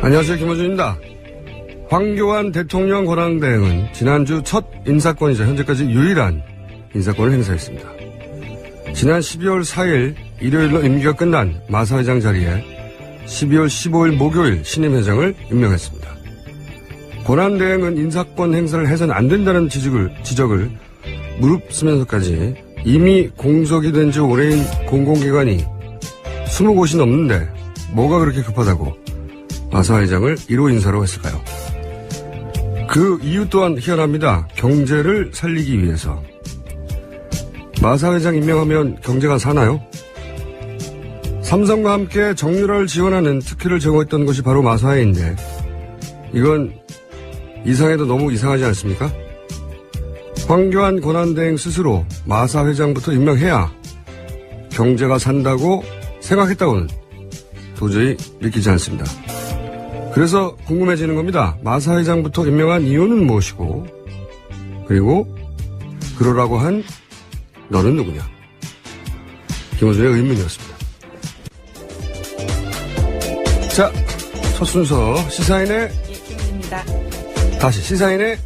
안녕하세요. 김호준입니다. 황교안 대통령 권한대행은 지난주 첫 인사권이자 현재까지 유일한 인사권을 행사했습니다. 지난 12월 4일 일요일로 임기가 끝난 마사회장 자리에 12월 15일 목요일 신임 회장을 임명했습니다. 권한대행은 인사권 행사를 해서는 안 된다는 지적을 무릅쓰면서까지 이미 공석이 된 지 오래인 공공기관이 20곳이 넘는데 뭐가 그렇게 급하다고 마사회장을 1호 인사로 했을까요? 그 이유 또한 희한합니다. 경제를 살리기 위해서. 마사회장 임명하면 경제가 사나요? 삼성과 함께 정유라를 지원하는 특혜를 제공했던 것이 바로 마사회인데 이건 이상해도 너무 이상하지 않습니까? 황교안 권한대행 스스로 마사회장부터 임명해야 경제가 산다고 생각했다고는 도저히 믿기지 않습니다. 그래서 궁금해지는 겁니다. 마사회장부터 임명한 이유는 무엇이고 그리고 그러라고 한 너는 누구냐? 김호준의 의문이었습니다. 자, 첫 순서 시사인의 김호준입니다. 다시 시사인의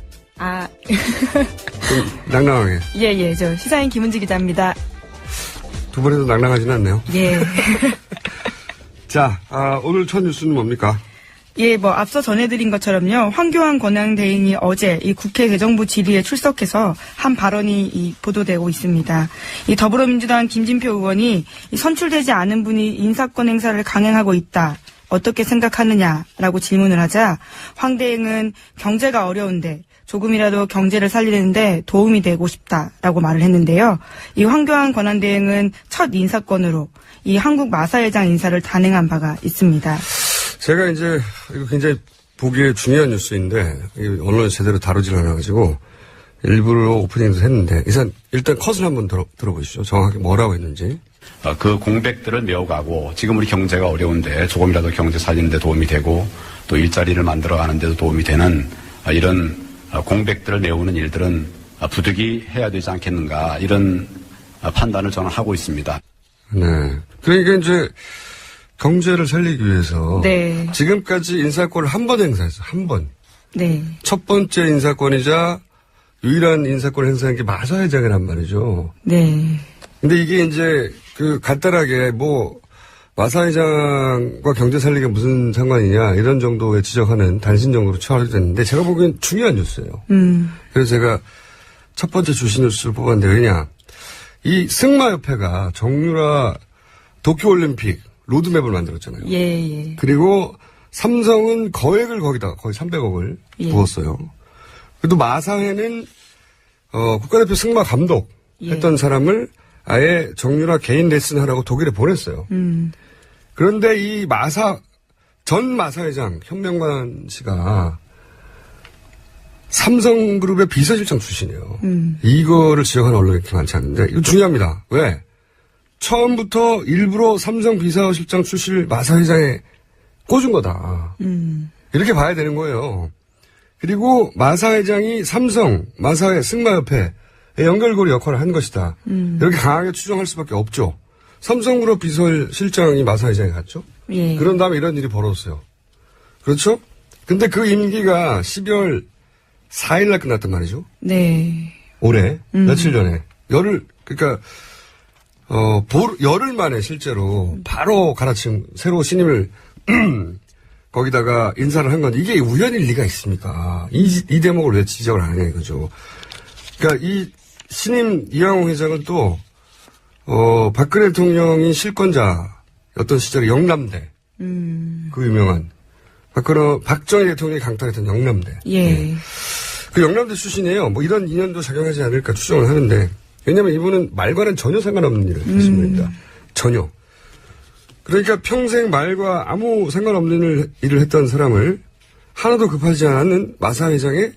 좀 낭낭하게. 예, 저 시사인 김은지 기자입니다. 두 번에도 낭낭하지는 않네요. 예. 자, 오늘 첫 뉴스는 뭡니까? 예, 앞서 전해드린 것처럼요. 황교안 권한대행이 어제 이 국회 개정부 질의에 출석해서 한 발언이 보도되고 있습니다. 이 더불어민주당 김진표 의원이 선출되지 않은 분이 인사권 행사를 강행하고 있다. 어떻게 생각하느냐라고 질문을 하자 황 대행은 경제가 어려운데 조금이라도 경제를 살리는데 도움이 되고 싶다라고 말을 했는데요. 이 황교안 권한대행은 첫 인사권으로 이 한국 마사회장 인사를 단행한 바가 있습니다. 제가 이제 이거 굉장히 보기에 중요한 뉴스인데 언론에 제대로 다루질 않아가지고 일부러 오프닝도 했는데 일단 컷을 한번 들어보시죠. 정확하게 뭐라고 했는지. 그 공백들을 메워가고 지금 우리 경제가 어려운데 조금이라도 경제 살리는 데 도움이 되고 또 일자리를 만들어가는 데도 도움이 되는 이런 공백들을 메우는 일들은 부득이 해야 되지 않겠는가 이런 판단을 저는 하고 있습니다. 네. 그러니까 이제 경제를 살리기 위해서 네. 지금까지 인사권을 한 번 행사했어요. 한 번. 네. 첫 번째 인사권이자 유일한 인사권을 행사한 게 마사회장이란 말이죠. 네. 근데 이게 이제 간단하게 마사회장과 경제 살리기가 무슨 상관이냐 이런 정도의 지적하는 단신 정도로 처리됐는데 제가 보기엔 중요한 뉴스예요. 그래서 제가 첫 번째 주시 뉴스를 뽑았는데 왜냐. 이 승마협회가 정유라 도쿄올림픽 로드맵을 만들었잖아요. 예. 그리고 삼성은 거액을 거기다가 거의 300억을 부었어요. 그래도 마사회는 국가대표 승마 감독 했던 사람을 아예 정유라 개인 레슨 하라고 독일에 보냈어요. 그런데 이 전 마사회장 현명만 씨가 삼성그룹의 비서실장 출신이에요. 이거를 지적하는 언론이 그렇게 많지 않은데 이거 중요합니다. 왜? 처음부터 일부러 삼성 비서실장 출신을 마사회장에 꽂은 거다. 이렇게 봐야 되는 거예요. 그리고 마사회장이 마사회 승마협회의 연결고리 역할을 한 것이다. 이렇게 강하게 추정할 수밖에 없죠. 삼성그룹 비서실장이 마사회장에 갔죠. 예. 그런 다음에 이런 일이 벌어졌어요. 그렇죠? 근데 그 임기가 12월 4일 날 끝났단 말이죠. 네. 올해 며칠 전에 열흘 만에 실제로 바로 새로 신임을 거기다가 인사를 한 건 이게 우연일 리가 있습니까? 이 대목을 왜 지적을 안 하냐 이거죠. 그러니까 이 신임 이양호 회장은 또 박근혜 대통령이 실권자였던 시절에 영남대 그 유명한 박정희 대통령이 강탈했던 영남대. 예. 그 영남대 출신이에요. 이런 인연도 작용하지 않을까 추정을 하는데 왜냐하면 이분은 말과는 전혀 상관없는 일을 하신 분입니다. 전혀. 그러니까 평생 말과 아무 상관없는 일을 했던 사람을 하나도 급하지 않은 마사회장의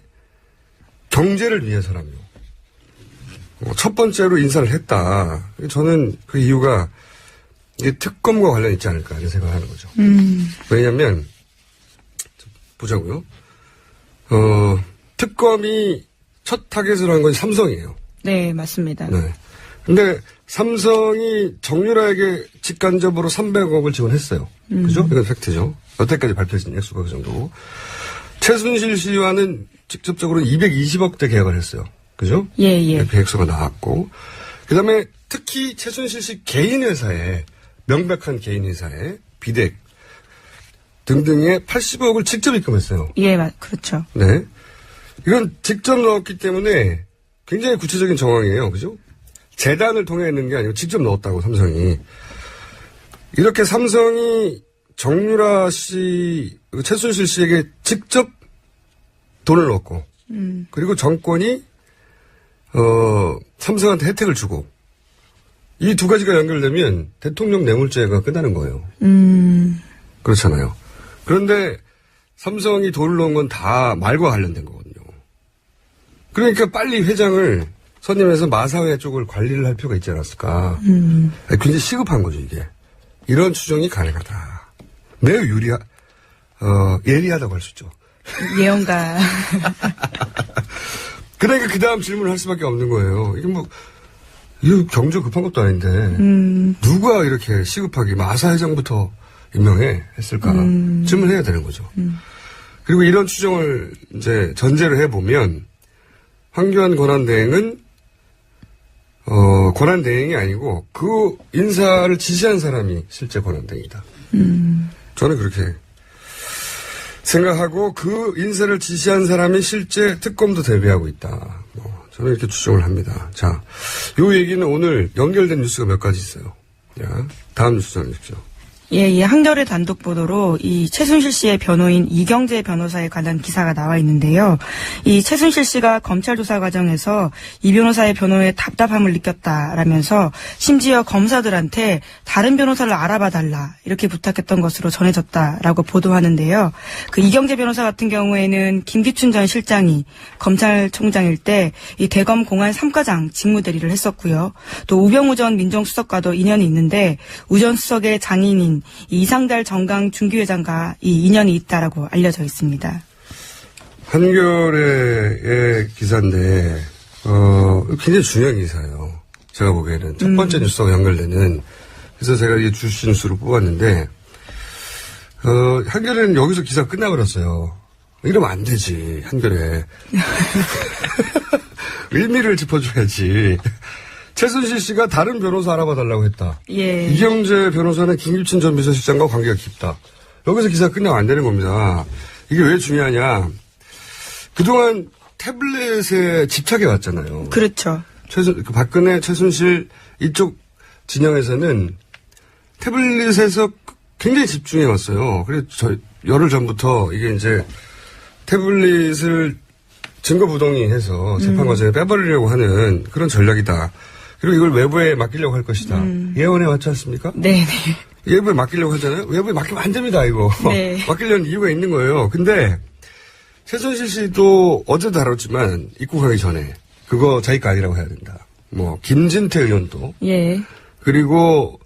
경제를 위해서라며 첫 번째로 인사를 했다. 저는 그 이유가 이게 특검과 관련이 있지 않을까 이런 생각을 하는 거죠. 왜냐하면 보자고요. 특검이 첫 타겟을 한 건 삼성이에요. 네, 맞습니다. 네. 근데 삼성이 정유라에게 직간접으로 300억을 지원했어요. 그죠? 이건 팩트죠. 여태까지 밝혀진 액수가 그 정도고. 최순실 씨와는 직접적으로 220억대 계약을 했어요. 그죠? 예, 예. 계획서가 나왔고. 그 다음에 특히 최순실 씨 개인 회사에, 명백한 개인 회사에 비덱 등등의 80억을 직접 입금했어요. 예, 그렇죠. 네. 이건 직접 넣었기 때문에 굉장히 구체적인 정황이에요. 그죠? 재단을 통해 했는 게 아니고 직접 넣었다고, 삼성이. 이렇게 삼성이 정유라 씨, 최순실 씨에게 직접 돈을 넣었고, 그리고 정권이, 삼성한테 혜택을 주고, 이 두 가지가 연결되면 대통령 뇌물죄가 끝나는 거예요. 그렇잖아요. 그런데 삼성이 돈을 넣은 건 다 말과 관련된 거거든요. 그러니까 빨리 회장을 선임해서 마사회 쪽을 관리를 할 필요가 있지 않았을까. 굉장히 시급한 거죠, 이게. 이런 추정이 가능하다. 매우 예리하다고 할 수 있죠. 예언가. 그러니까 그 다음 질문을 할 수밖에 없는 거예요. 이게 이거 경제 급한 것도 아닌데, 누가 이렇게 시급하게 마사 회장부터 임명해? 했을까? 질문해야 되는 거죠. 그리고 이런 추정을 이제 전제를 해보면, 황교안 권한대행은, 권한대행이 아니고, 그 인사를 지시한 사람이 실제 권한대행이다. 저는 그렇게 생각하고, 그 인사를 지시한 사람이 실제 특검도 대비하고 있다. 저는 이렇게 추정을 합니다. 자, 요 얘기는 오늘 연결된 뉴스가 몇 가지 있어요. 자, 다음 뉴스 전해주십시오. 예, 한겨레 단독 보도로 이 최순실 씨의 변호인 이경재 변호사에 관한 기사가 나와 있는데요. 이 최순실 씨가 검찰 조사 과정에서 이 변호사의 변호에 답답함을 느꼈다라면서 심지어 검사들한테 다른 변호사를 알아봐 달라 이렇게 부탁했던 것으로 전해졌다라고 보도하는데요. 그 이경재 변호사 같은 경우에는 김기춘 전 실장이 검찰총장일 때 이 대검 공안 3과장 직무대리를 했었고요. 또 우병우 전 민정수석과도 인연이 있는데 우 전 수석의 장인인 이상달 정강 중기회장과 이 인연이 있다라고 알려져 있습니다. 한겨레의 기사인데, 굉장히 중요한 기사예요. 제가 보기에는. 첫 번째 뉴스와 연결되는. 그래서 제가 이 주시 뉴스로 뽑았는데, 한겨레는 여기서 기사 끝나버렸어요. 이러면 안 되지, 한겨레. 의미를 짚어줘야지. 최순실 씨가 다른 변호사 알아봐달라고 했다. 예. 이경재 변호사는 김기춘 전 비서실장과 관계가 깊다. 여기서 기사가 끝나면 안 되는 겁니다. 이게 왜 중요하냐. 그동안 태블릿에 집착해 왔잖아요. 그렇죠. 박근혜, 최순실 이쪽 진영에서는 태블릿에서 굉장히 집중해 왔어요. 그래서 열흘 전부터 이게 이제 태블릿을 증거부동의 해서 재판 과정에 빼버리려고 하는 그런 전략이다. 그리고 이걸 외부에 맡기려고 할 것이다. 예언해 왔지 않습니까? 네네. 외부에 맡기려고 하잖아요. 외부에 맡기면 안 됩니다, 이거. 네. 맡기려는 이유가 있는 거예요. 근데 최순실 씨도 어제 다뤘지만 입국하기 전에 그거 자기 거 아니라고 해야 된다. 김진태 의원도. 예. 그리고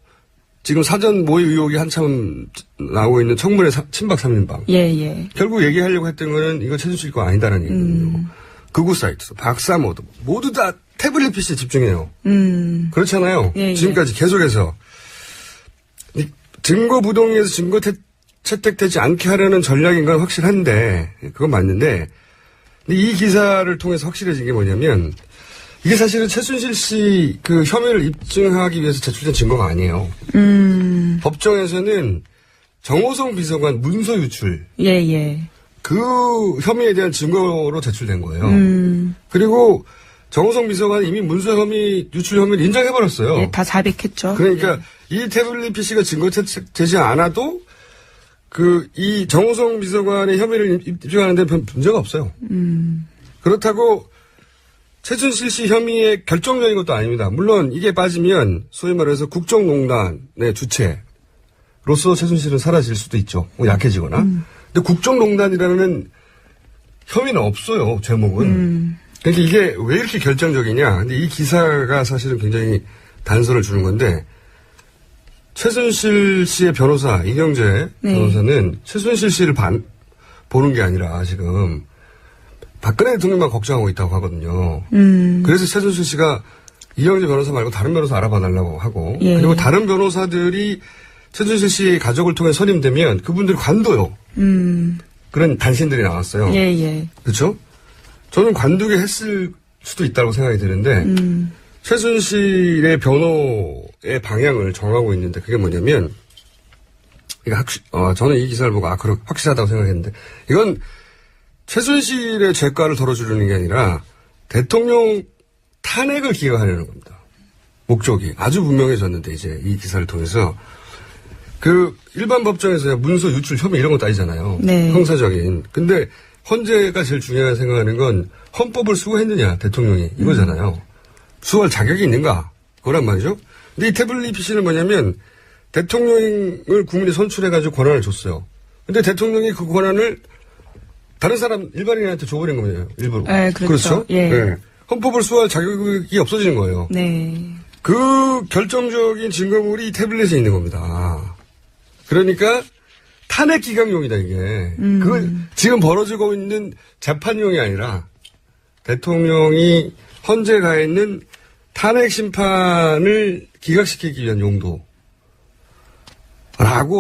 지금 사전 모의 의혹이 한참 나오고 있는 청문회 친박 3인방. 예. 결국 얘기하려고 했던 거는 이거 최순실 거 아니다라는 얘기거든요. 극우 사이트, 박사모도 모두 다 태블릿 PC에 집중해요. 그렇잖아요. 예. 지금까지 계속해서 증거 부동의에서 증거 채택되지 않게 하려는 전략인 건 확실한데 그건 맞는데 근데 이 기사를 통해서 확실해진 게 뭐냐면 이게 사실은 최순실 씨 그 혐의를 입증하기 위해서 제출된 증거가 아니에요. 법정에서는 정호성 비서관 문서 유출. 예. 그 혐의에 대한 증거로 제출된 거예요. 그리고 정호성 비서관이 이미 문서 혐의, 유출 혐의를 인정해버렸어요. 예, 다 자백했죠. 그러니까 이 태블릿 PC가 증거 채택되지 않아도 이 정호성 비서관의 혐의를 입증하는데 별 문제가 없어요. 그렇다고 최순실 씨 혐의의 결정적인 것도 아닙니다. 물론 이게 빠지면 소위 말해서 국정농단의 주체로서 최순실은 사라질 수도 있죠. 약해지거나. 근데 국정농단이라는 혐의는 없어요. 제목은. 그러니까 이게 왜 이렇게 결정적이냐. 근데 이 기사가 사실은 굉장히 단서를 주는 건데 최순실 씨의 변호사 이경재 변호사는 최순실 씨를 보는 게 아니라 지금 박근혜 대통령만 걱정하고 있다고 하거든요. 그래서 최순실 씨가 이경재 변호사 말고 다른 변호사 알아봐 달라고 하고 그리고 다른 변호사들이 최순실 씨 가족을 통해 선임되면 그분들이 관둬요. 그런 단신들이 나왔어요. 예, 예. 그렇죠? 저는 관두게 했을 수도 있다고 생각이 드는데 최순실의 변호의 방향을 정하고 있는데 그게 뭐냐면 저는 이 기사를 보고 확실하다고 생각했는데 이건 최순실의 죄과를 덜어주려는 게 아니라 대통령 탄핵을 기각하려는 겁니다. 목적이 아주 분명해졌는데 이제 이 기사를 통해서 그 일반 법정에서 문서 유출 혐의 이런 거 따지잖아요. 네. 형사적인. 근데 헌재가 제일 중요하게 생각하는 건 헌법을 수호했느냐 대통령이 이거잖아요. 수호할 자격이 있는가 그거란 말이죠. 근데 이 태블릿 PC는 뭐냐면 대통령을 국민이 선출해가지고 권한을 줬어요. 근데 대통령이 그 권한을 다른 사람 일반인한테 줘버린 거예요. 일부러. 네, 그렇죠. 예. 네. 헌법을 수호할 자격이 없어지는 거예요. 네. 그 결정적인 증거물이 태블릿에 있는 겁니다. 그러니까 탄핵 기각용이다 이게. 그 지금 벌어지고 있는 재판용이 아니라 대통령이 헌재 가 있는 탄핵 심판을 기각시키기 위한 용도라고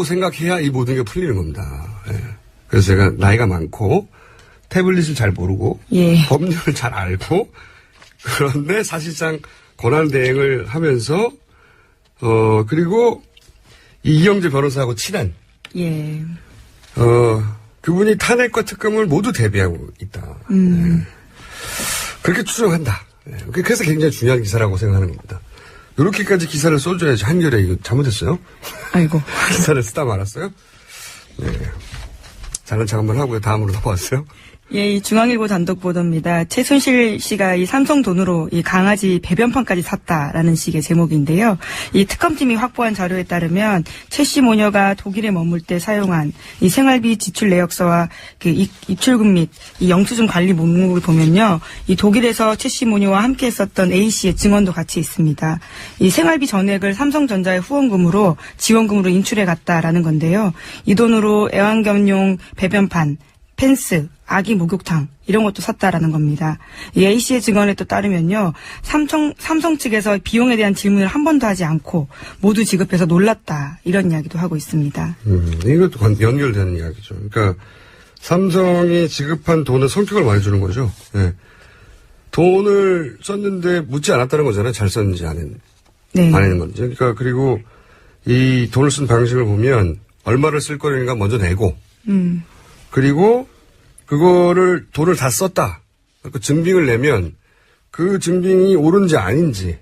생각해야 이 모든 게 풀리는 겁니다. 예. 그래서 제가 나이가 많고 태블릿을 잘 모르고 예. 법률을 잘 알고 그런데 사실상 권한 대행을 하면서 그리고 이영재 변호사하고 친한 예. 그분이 탄핵과 특검을 모두 대비하고 있다. 네. 그렇게 추정한다. 네. 그래서 굉장히 중요한 기사라고 생각하는 겁니다. 이렇게까지 기사를 써줘야지 한겨레 이거 잘못했어요? 아이고. 기사를 쓰다 말았어요? 네. 잘난 척 한번 하고요. 다음으로 넘어왔어요. 예, 이 중앙일보 단독 보도입니다. 최순실 씨가 이 삼성 돈으로 이 강아지 배변판까지 샀다라는 식의 제목인데요. 이 특검팀이 확보한 자료에 따르면 최 씨 모녀가 독일에 머물 때 사용한 이 생활비 지출 내역서와 그 입출금 및 이 영수증 관리 목록을 보면요. 이 독일에서 최 씨 모녀와 함께 했었던 A 씨의 증언도 같이 있습니다. 이 생활비 전액을 삼성전자의 후원금으로 지원금으로 인출해 갔다라는 건데요. 이 돈으로 애완견용 배변판, 펜스, 아기 목욕탕 이런 것도 샀다라는 겁니다. 이 A씨의 증언에 또 따르면요. 삼성 측에서 비용에 대한 질문을 한 번도 하지 않고 모두 지급해서 놀랐다. 이런 이야기도 하고 있습니다. 이것도 연결되는 이야기죠. 그러니까 삼성이 지급한 돈은 성격을 말해주는 거죠. 네. 돈을 썼는데 묻지 않았다는 거잖아요. 잘 썼는지 안 했는 건지. 그러니까 그리고 이 돈을 쓴 방식을 보면 얼마를 쓸 거니까 먼저 내고 그리고 그거를 돈을 다 썼다. 그 증빙을 내면 그 증빙이 옳은지 아닌지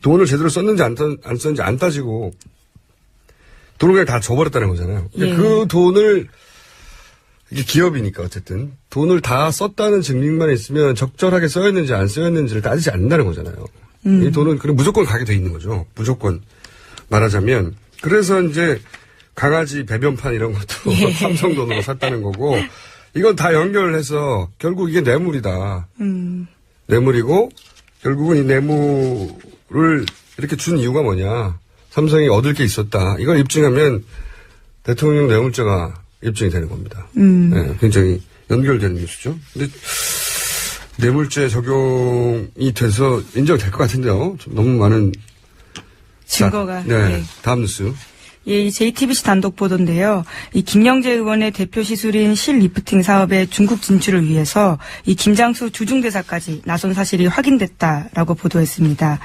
돈을 제대로 썼는지 안 썼는지 안 따지고 돈을 그냥 다 줘버렸다는 거잖아요. 예. 그 돈을 이게 기업이니까 어쨌든 돈을 다 썼다는 증명만 있으면 적절하게 써였는지 안 써였는지를 따지지 않는다는 거잖아요. 이 돈은 그냥 무조건 가게 돼 있는 거죠. 무조건 말하자면 그래서 이제 강아지 배변판 이런 것도 예. 삼성 돈으로 샀다는 거고 이건 다 연결해서 결국 이게 뇌물이다. 뇌물이고 결국은 이 뇌물을 이렇게 준 이유가 뭐냐. 삼성이 얻을 게 있었다. 이걸 입증하면 대통령 뇌물죄가 입증이 되는 겁니다. 네, 굉장히 연결되는 뉴스죠. 근데 뇌물죄 적용이 돼서 인정될 것 같은데요. 좀 너무 많은 증거가. 네, 네. 다음 뉴스. 예, 이 JTBC 단독 보도인데요. 이 김영재 의원의 대표 시술인 실 리프팅 사업의 중국 진출을 위해서 이 김장수 주중대사까지 나선 사실이 확인됐다라고 보도했습니다.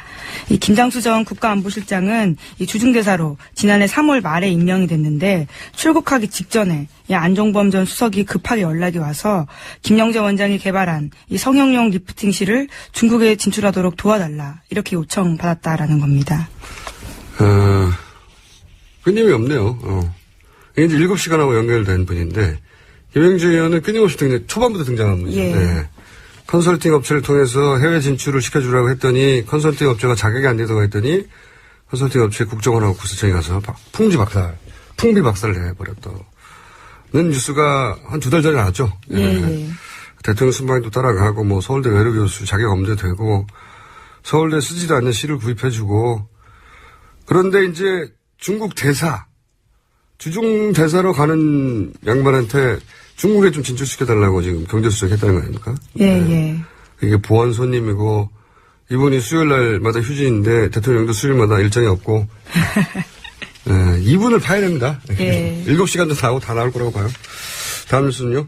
이 김장수 전 국가안보실장은 이 주중대사로 지난해 3월 말에 임명이 됐는데 출국하기 직전에 이 안종범 전 수석이 급하게 연락이 와서 김영재 원장이 개발한 이 성형용 리프팅실을 중국에 진출하도록 도와달라 이렇게 요청받았다라는 겁니다. 끊임이 없네요. 이게 이제 7시간하고 연결된 분인데, 김영재 의원은 끊임없이 초반부터 등장한 분이에요. 예. 네. 컨설팅 업체를 통해서 해외 진출을 시켜주라고 했더니, 컨설팅 업체가 자격이 안 되다고 했더니, 컨설팅 업체 국정원하고 구세청에 가서 풍비 박살을 해버렸다는 뉴스가 한 2달 전에 나왔죠. 예. 예. 대통령 순방도 따라가고, 뭐, 서울대 외래교수 자격 엄대 되고, 서울대 쓰지도 않는 시를 구입해주고, 그런데 이제, 중국 대사, 주중 대사로 가는 양반한테 중국에 좀 진출시켜달라고 지금 경제수석 했다는 거 아닙니까? 예, 네. 예. 이게 보안 손님이고, 이분이 수요일 날마다 휴진인데, 대통령도 수요일마다 일정이 없고, 네, 2분을 파야 됩니다. 예. 7시간도 다 나올 거라고 봐요. 다음 뉴스는요?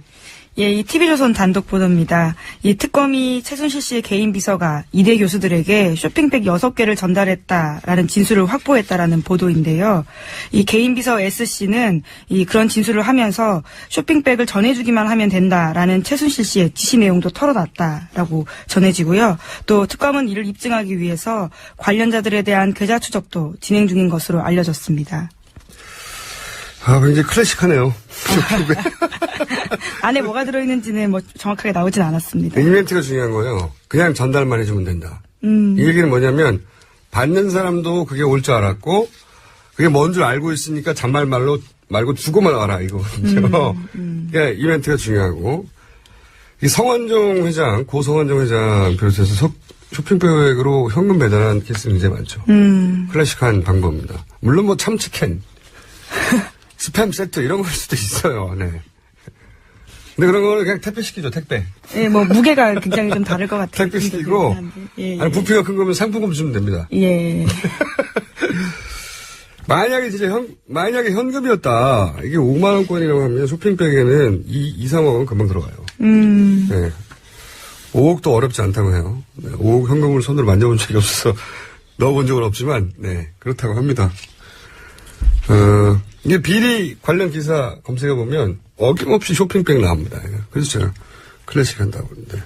예, 이 TV조선 단독 보도입니다. 이 특검이 최순실 씨의 개인 비서가 이대 교수들에게 쇼핑백 6개를 전달했다라는 진술을 확보했다라는 보도인데요. 이 개인 비서 S씨는 이 그런 진술을 하면서 쇼핑백을 전해주기만 하면 된다라는 최순실 씨의 지시 내용도 털어놨다라고 전해지고요. 또 특검은 이를 입증하기 위해서 관련자들에 대한 계좌 추적도 진행 중인 것으로 알려졌습니다. 굉장히 클래식하네요. 안에 뭐가 들어있는지는 뭐 정확하게 나오진 않았습니다. 이벤트가 중요한 거예요. 그냥 전달만 해주면 된다. 이 얘기는 뭐냐면 받는 사람도 그게 올 줄 알았고 그게 뭔 줄 알고 있으니까 잔말 말고 주고만 와라 이거거든요. 그러니까 이벤트가 중요하고 이 성완종 회장, 고 성완종 회장 비롯해서 쇼핑백으로 현금 배달한 케이스는 굉장히 많죠. 클래식한 방법입니다. 물론 뭐 참치캔, 스팸 세트 이런 걸 수도 있어요. 네. 근데 그런 거는 그냥 택배시키죠, 택배. 예, 뭐, 무게가 굉장히 좀 다를 것 같아요. 택배시키고, 예, 아니, 부피가 큰 거면 상품금 주면 됩니다. 예. 만약에 만약에 현금이었다. 이게 5만원권이라고 하면 쇼핑백에는 2, 3억은 금방 들어가요. 네. 5억도 어렵지 않다고 해요. 네, 5억 현금을 손으로 만져본 적이 없어서 넣어본 적은 없지만, 네, 그렇다고 합니다. 이게 비리 관련 기사 검색해보면 어김없이 쇼핑백 나옵니다. 그래서 제가 클래식 한다고 하는데.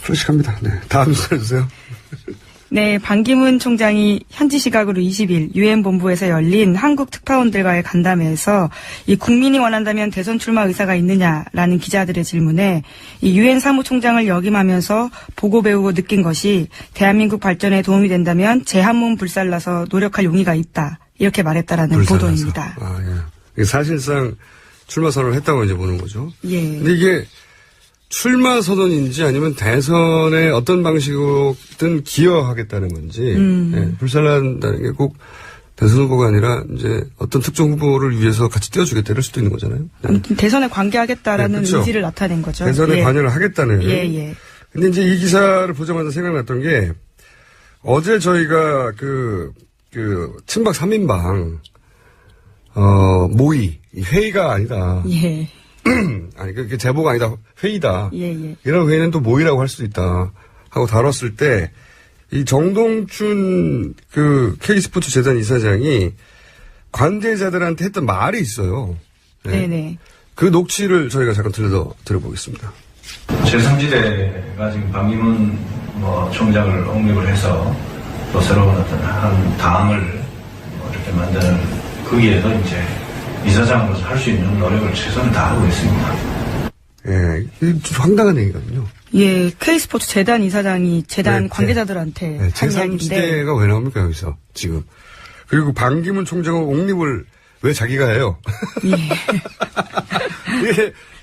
클래식합니다. 네. 다음 뉴스 해주세요. 네, 반기문 총장이 현지 시각으로 20일 유엔 본부에서 열린 한국 특파원들과의 간담회에서 이 국민이 원한다면 대선 출마 의사가 있느냐라는 기자들의 질문에 이 유엔 사무총장을 역임하면서 보고 배우고 느낀 것이 대한민국 발전에 도움이 된다면 제 한 몸 불살라서 노력할 용의가 있다. 이렇게 말했다라는 보도입니다. 예. 사실상 출마 선언을 했다고 이제 보는 거죠. 예. 근데 이게 출마 선언인지 아니면 대선에 어떤 방식으로든 기여하겠다는 건지, 예, 불살난다는 게 꼭 대선 후보가 아니라 이제 어떤 특정 후보를 위해서 같이 띄워주겠다 이럴 수도 있는 거잖아요. 네. 아무튼 대선에 관계하겠다라는 네, 그렇죠. 의지를 나타낸 거죠. 대선에 예. 관여를 하겠다는. 예. 근데 이제 이 기사를 보자마자 생각났던 게 어제 저희가 그 친박 3인방, 모의, 회의가 아니다. 예. 아니, 그게 제보가 아니다. 회의다. 예. 이런 회의는 또 모의라고 할 수도 있다. 하고 다뤘을 때, 이 정동춘 K스포츠 재단 이사장이 관계자들한테 했던 말이 있어요. 네. 네네. 그 녹취를 저희가 잠깐 들어보겠습니다. 제3지대가 지금 반기문 총장을 옹립을 해서 또 새로운 어떤 한 당을 이렇게 만드는 거기에도 이제 이사장으로서 할 수 있는 노력을 최선을 다하고 있습니다. 예, 이게 좀 황당한 얘기거든요. 예, K스포츠 재단 이사장이 재단 관계자들한테 한 이야기인데. 제3지대가 왜 나옵니까, 여기서, 지금. 그리고 반기문 총장은 옹립을 왜 자기가 해요? 예.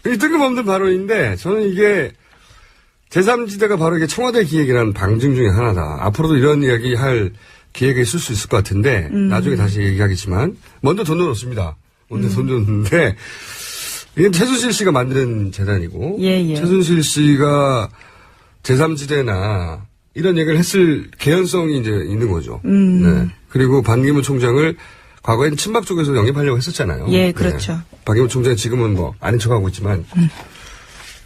이게 뜬금없는 발언인데, 저는 이게 제3지대가 바로 이게 청와대 기획이라는 방증 중에 하나다. 앞으로도 이런 이야기 할 기획이 있을 수 있을 것 같은데, 나중에 다시 얘기하겠지만, 먼저 돈 넣었습니다. 먼저 돈 넣었는데, 이게 최순실 씨가 만든 재단이고, 예. 최순실 씨가 제3지대나 이런 얘기를 했을 개연성이 이제 있는 거죠. 네. 그리고 반기문 총장을 과거엔 친박 쪽에서 영입하려고 했었잖아요. 예, 그렇죠. 네. 반기문 총장은 지금은 뭐 아닌 척하고 있지만,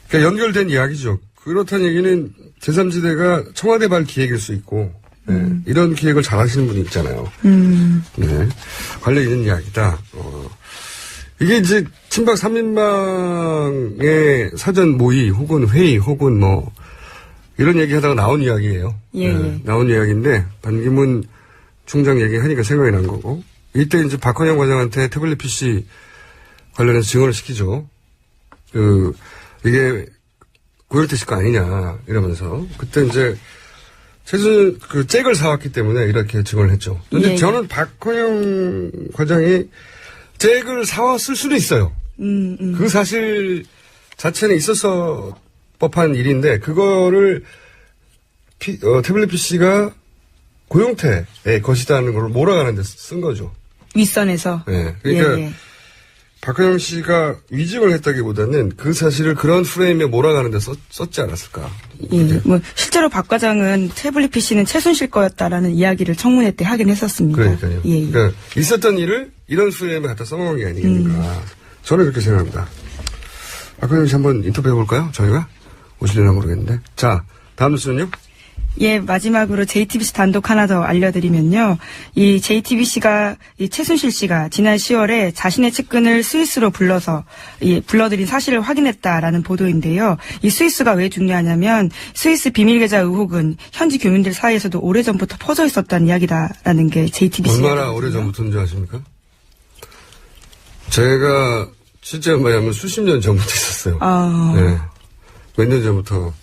그러니까 연결된 이야기죠. 그렇다는 얘기는 제3지대가 청와대발 기획일 수 있고, 네. 이런 기획을 잘 하시는 분이 있잖아요. 네. 관련 있는 이야기다. 이게 이제 친박 3인방의 사전 모의 혹은 회의 혹은 뭐 이런 얘기 하다가 나온 이야기예요. 예. 네. 나온 이야기인데 반기문 총장 얘기하니까 생각이 난 거고 이때 이제 박헌영 과장한테 태블릿 PC 관련해서 증언을 시키죠. 이게 고영태 씨 거 아니냐 이러면서 그때 이제 잭을 사왔기 때문에 이렇게 증언을 했죠. 근데 저는 박헌영 과장이 잭을 사왔을 수도 있어요. 그 사실 자체는 있었어 법한 일인데 그거를 태블릿 PC가 고용태의 것이다는 걸 몰아가는 데 쓴 거죠. 윗선에서. 네. 그러니까 박근영 씨가 위증을 했다기보다는 그 사실을 그런 프레임에 몰아가는 데 썼지 않았을까. 예, 뭐 실제로 박 과장은 태블릿 PC는 최순실 거였다라는 이야기를 청문회 때 하긴 했었습니다. 그러니까요. 예, 예. 그러니까 있었던 일을 이런 프레임에 갖다 써먹은 게 아니겠는가. 저는 그렇게 생각합니다. 박근영 씨 한번 인터뷰해볼까요? 저희가? 오실려나 모르겠는데. 자, 다음 뉴스는요? 예, 마지막으로 JTBC 단독 하나 더 알려드리면요. 이 JTBC가, 이 최순실 씨가 지난 10월에 자신의 측근을 스위스로 불러들인 사실을 확인했다라는 보도인데요. 이 스위스가 왜 중요하냐면 스위스 비밀계좌 의혹은 현지 교민들 사이에서도 오래전부터 퍼져 있었다는 이야기다라는 게 JTBC. 얼마나 오래전부터인지 아십니까? 제가 실제 말하면 수십 년 전부터 있었어요. 네. 몇 년 전부터.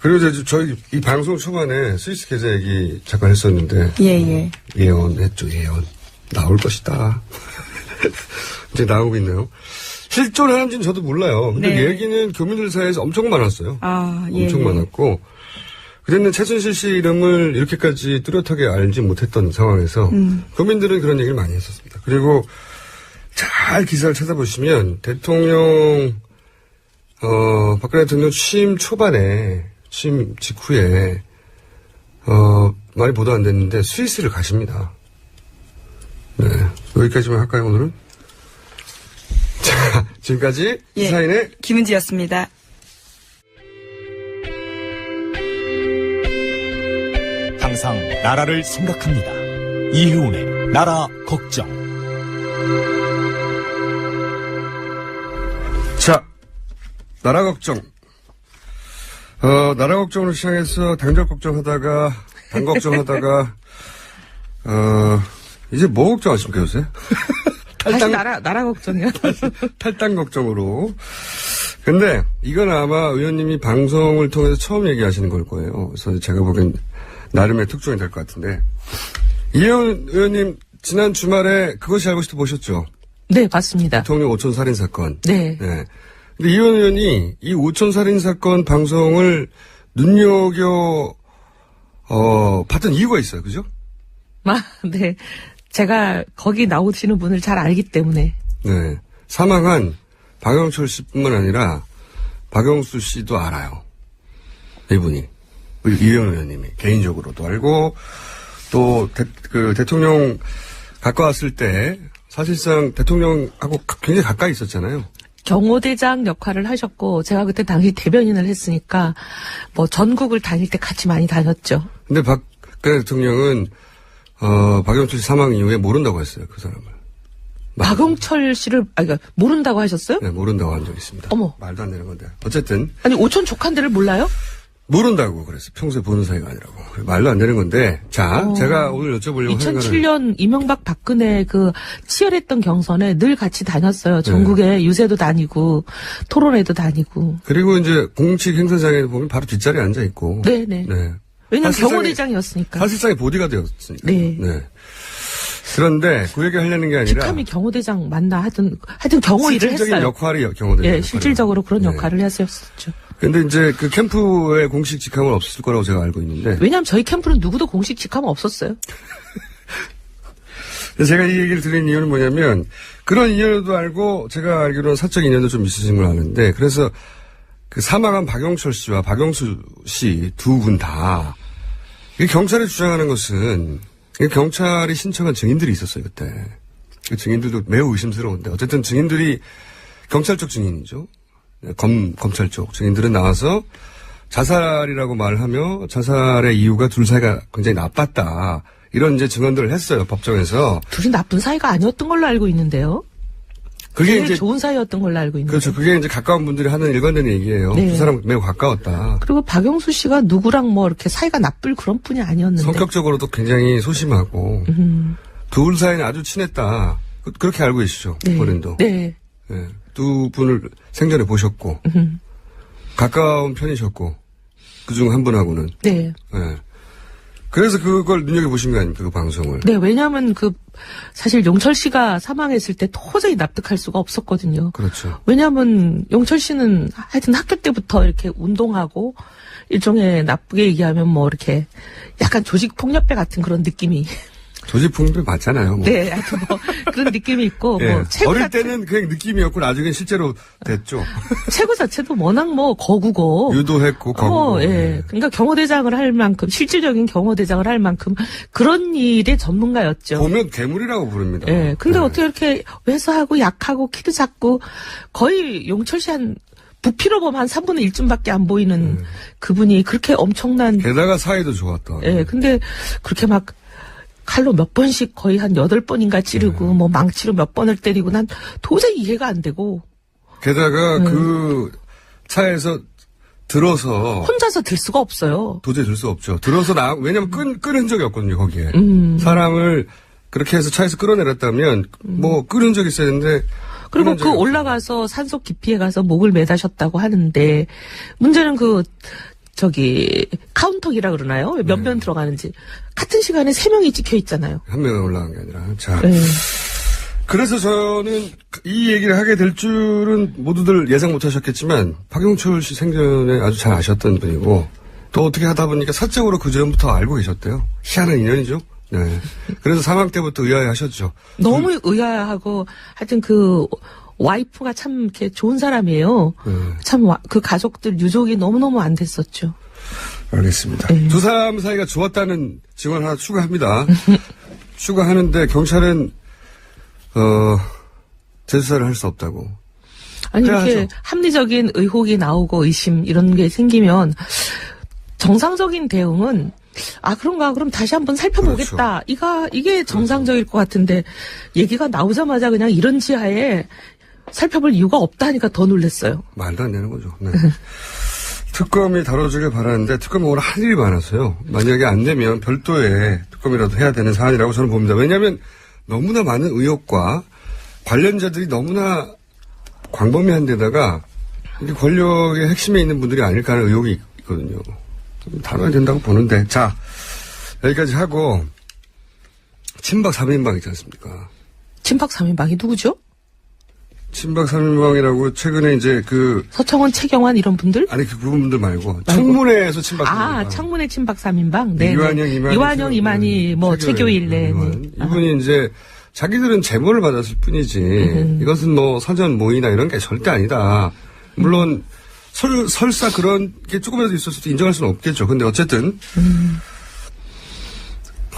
그리고 저희 이 방송 초반에 스위스 계좌 얘기 잠깐 했었는데. 예. 예언했죠, 예언. 나올 것이다. 이제 나오고 있네요. 실존을 하는지는 저도 몰라요. 근데 네. 얘기는 교민들 사이에서 엄청 많았어요. 예. 엄청 많았고. 그랬는 최순실 씨 이름을 이렇게까지 뚜렷하게 알지 못했던 상황에서 교민들은 그런 얘기를 많이 했었습니다. 그리고 잘 기사를 찾아보시면 대통령 박근혜 대통령 취임 초반에 취임 직후에 많이 보도 안 됐는데 스위스를 가십니다. 네, 여기까지만 할까요 오늘은? 자, 지금까지 시사인의 김은지였습니다. 항상 나라를 생각합니다. 이혜훈의 나라 걱정. 자, 나라 걱정. 나라 걱정으로 시작해서 당적 걱정하다가, 당 걱정하다가, 이제 뭐 걱정하십니까, 요새? 다시 나라 걱정이요? 탈당 걱정으로. 근데, 이건 아마 의원님이 방송을 통해서 처음 얘기하시는 걸 거예요. 그래서 제가 보기엔 나름의 특종이 될 것 같은데. 이혜훈 의원님, 지난 주말에 그것이 알고 싶어 보셨죠? 네, 봤습니다. 대통령 5촌 살인 사건. 네. 네. 근데 이혜훈 의원이 이 5촌 살인 사건 방송을 눈여겨, 봤던 이유가 있어요. 그죠? 네. 제가 거기 나오시는 분을 잘 알기 때문에. 네. 사망한 박영철 씨뿐만 아니라 박영수 씨도 알아요. 이분이. 이혜훈 의원님이. 개인적으로도 알고, 또, 대통령 가까웠을 때 사실상 대통령하고 굉장히 가까이 있었잖아요. 경호대장 역할을 하셨고, 제가 그때 당시 대변인을 했으니까, 뭐, 전국을 다닐 때 같이 많이 다녔죠. 근데 박근혜 대통령은, 박영철 씨 사망 이후에 모른다고 했어요, 그 사람을. 박영철 씨를, 그러니까, 모른다고 하셨어요? 네, 모른다고 한 적이 있습니다. 어머. 말도 안 되는 건데. 어쨌든. 아니, 오촌 조카인데를 몰라요? 모른다고 그랬어요. 평소에 보는 사이가 아니라고. 말도 안 되는 건데. 자, 제가 오늘 여쭤보려고 하는 2007년 이명박 박근혜 그 치열했던 경선에 늘 같이 다녔어요. 전국에 유세도 다니고 토론회도 다니고. 그리고 이제 공식 행사장에 보면 바로 뒷자리에 앉아 있고. 네네. 네. 왜냐면 사실상의- 경호대장이었으니까. 사실상의 보디가드였으니까. 네. 그런데 그 얘기 하려는 게 아니라. 직함이 경호대장 맞나 하여튼 경호 일을 실질적인 했어요. 역할이 경호대장. 예, 실질적으로 그런 네. 역할을 했었죠. 근데 이제 그 캠프에 공식 직함은 없을 거라고 제가 알고 있는데. 왜냐하면 저희 캠프는 누구도 공식 직함은 없었어요. 제가 이 얘기를 드린 이유는 뭐냐면 그런 인연도 알고 제가 알기로는 사적 인연도 좀 있으신 걸 아는데 그래서 그 사망한 박영철 씨와 박영수 씨 두 분 다 경찰이 주장하는 것은 경찰이 신청한 증인들이 있었어요 그때. 그 증인들도 매우 의심스러운데 어쨌든 증인들이 경찰 쪽 증인이죠. 검찰 쪽 증인들은 나와서 자살이라고 말하며 자살의 이유가 둘 사이가 굉장히 나빴다. 이런 이제 증언들을 했어요, 법정에서. 둘이 나쁜 사이가 아니었던 걸로 알고 있는데요. 그게 제일 이제. 좋은 사이였던 걸로 알고 있는데. 그렇죠. 그게 이제 가까운 분들이 하는 일관된 얘기예요. 네. 두 사람 매우 가까웠다. 그리고 박영수 씨가 누구랑 뭐 이렇게 사이가 나쁠 그런 분이 아니었는데. 성격적으로도 굉장히 소심하고. 둘 사이는 아주 친했다. 그렇게 알고 계시죠, 네. 본인도. 네. 네. 두 분을 생전에 보셨고. 가까운 편이셨고. 그중 한 분하고는. 네. 네. 그래서 그걸 눈여겨보신 거 아닙니까, 그 방송을. 네, 왜냐하면 사실 용철 씨가 사망했을 때 도저히 납득할 수가 없었거든요. 그렇죠. 왜냐하면 용철 씨는 하여튼 학교 때부터 이렇게 운동하고 일종의 나쁘게 얘기하면 뭐 이렇게 약간 조직폭력배 같은 그런 느낌이. 조지풍도 맞잖아요. 뭐. 네, 하여튼 뭐 그런 느낌이 있고 예. 뭐 체구 어릴 때는 그냥 느낌이었고 나중엔 실제로 됐죠. 체구 자체도 워낙 뭐 거구고 유도했고 거구고. 예. 그러니까 경호대장을 할 만큼 실질적인 경호대장을 할 만큼 그런 일의 전문가였죠. 보면 괴물이라고 부릅니다. 예. 근데 네. 어떻게 이렇게 왜소하고 약하고 키도 작고 거의 용철 씨 한 부피로 보면 한 3분의 1쯤밖에 안 보이는 그분이 그렇게 엄청난 게다가 사이도 좋았다. 예. 근데 그렇게 막 칼로 몇 번씩 거의 한 8번인가 찌르고 뭐 망치로 몇 번을 때리고 난 도저히 이해가 안 되고 게다가 그 차에서 들어서 혼자서 들 수가 없어요. 도저히 들 수 없죠. 들어서 왜냐면 끄는 적이 없거든요, 거기에. 사람을 그렇게 해서 차에서 끌어내렸다면 뭐 끄는 적이 있어야 되는데 그리고 끄는 그 적이 올라가서 산속 깊이에 가서 목을 매다셨다고 하는데 문제는 카운터기라 그러나요? 몇 명 들어가는지 같은 시간에 3명이 찍혀 있잖아요. 한 명이 올라간 게 아니라. 자. 네. 그래서 저는 이 얘기를 하게 될 줄은 모두들 예상 못 하셨겠지만 박용철 씨 생전에 아주 잘 아셨던 분이고 또 어떻게 하다 보니까 사적으로 그전부터 알고 계셨대요. 희한한 인연이죠. 네. 그래서 사망 때부터 의아해하셨죠. 너무 의아하고 하여튼 그 와이프가 참 이렇게 좋은 사람이에요. 참 그 가족들 유족이 너무너무 안 됐었죠. 알겠습니다. 네. 두 사람 사이가 좋았다는 증언 하나 추가합니다. 추가하는데 경찰은 재수사를 할 수 없다고. 아니 이렇게 해야죠. 합리적인 의혹이 나오고 의심 이런 게 생기면 정상적인 대응은 그런가 그럼 다시 한번 살펴보겠다. 이게 정상적일 것 같은데 얘기가 나오자마자 그냥 이런 지하에 살펴볼 이유가 없다 하니까 더 놀랐어요. 말도 안 되는 거죠. 네. 특검이 다뤄주길 바라는데 특검이 오늘 할 일이 많아서요. 만약에 안 되면 별도의 특검이라도 해야 되는 사안이라고 저는 봅니다. 왜냐하면 너무나 많은 의혹과 관련자들이 너무나 광범위한 데다가 이게 권력의 핵심에 있는 분들이 아닐까 하는 의혹이 있거든요. 다뤄야 된다고 보는데. 자, 여기까지 하고 친박 3인방 있지 않습니까? 친박 3인방이 누구죠? 친박 3인방이라고 최근에 이제 서청원, 최경환 이런 분들? 아니 그분들 말고 청문회에서 친박 3인방. 청문회 친박 3인방? 네. 이완영, 이만희, 뭐 최교일, 네. 이분이 이제 자기들은 제보를 받았을 뿐이지 이것은 뭐 사전 모의나 이런 게 절대 아니다. 물론 설사 그런 게 조금이라도 있었을 때 인정할 수는 없겠죠. 근데 어쨌든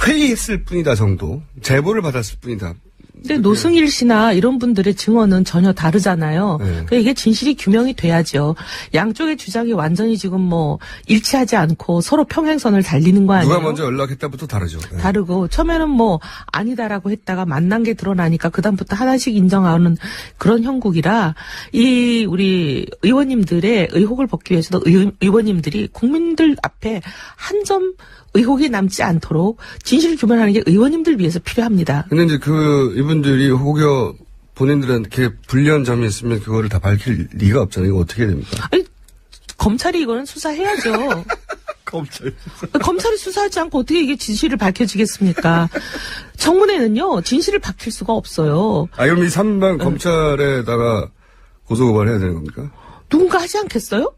회의했을 뿐이다 정도. 제보를 받았을 뿐이다. 근데 노승일 씨나 이런 분들의 증언은 전혀 다르잖아요. 네. 그러니까 이게 진실이 규명이 돼야죠. 양쪽의 주장이 완전히 지금 뭐 일치하지 않고 서로 평행선을 달리는 거 아니에요? 누가 먼저 연락했다부터 다르죠. 네. 다르고 처음에는 뭐 아니다라고 했다가 만난 게 드러나니까 그다음부터 하나씩 인정하는 그런 형국이라 이 우리 의원님들의 의혹을 벗기 위해서도 의원님들이 국민들 앞에 한 점 의혹이 남지 않도록 진실을 규명하는 게 의원님들 위해서 필요합니다. 근데 이제 이분들이 혹여 본인들한테 불리한 점이 있으면 그거를 다 밝힐 리가 없잖아요. 이거 어떻게 됩니까? 아니, 검찰이 이거는 수사해야죠. 검찰이 수사하지 않고 어떻게 이게 진실을 밝혀지겠습니까? 청문회는요, 진실을 밝힐 수가 없어요. 그럼 이 3방 검찰에다가 고소고발해야 되는 겁니까? 누군가 하지 않겠어요?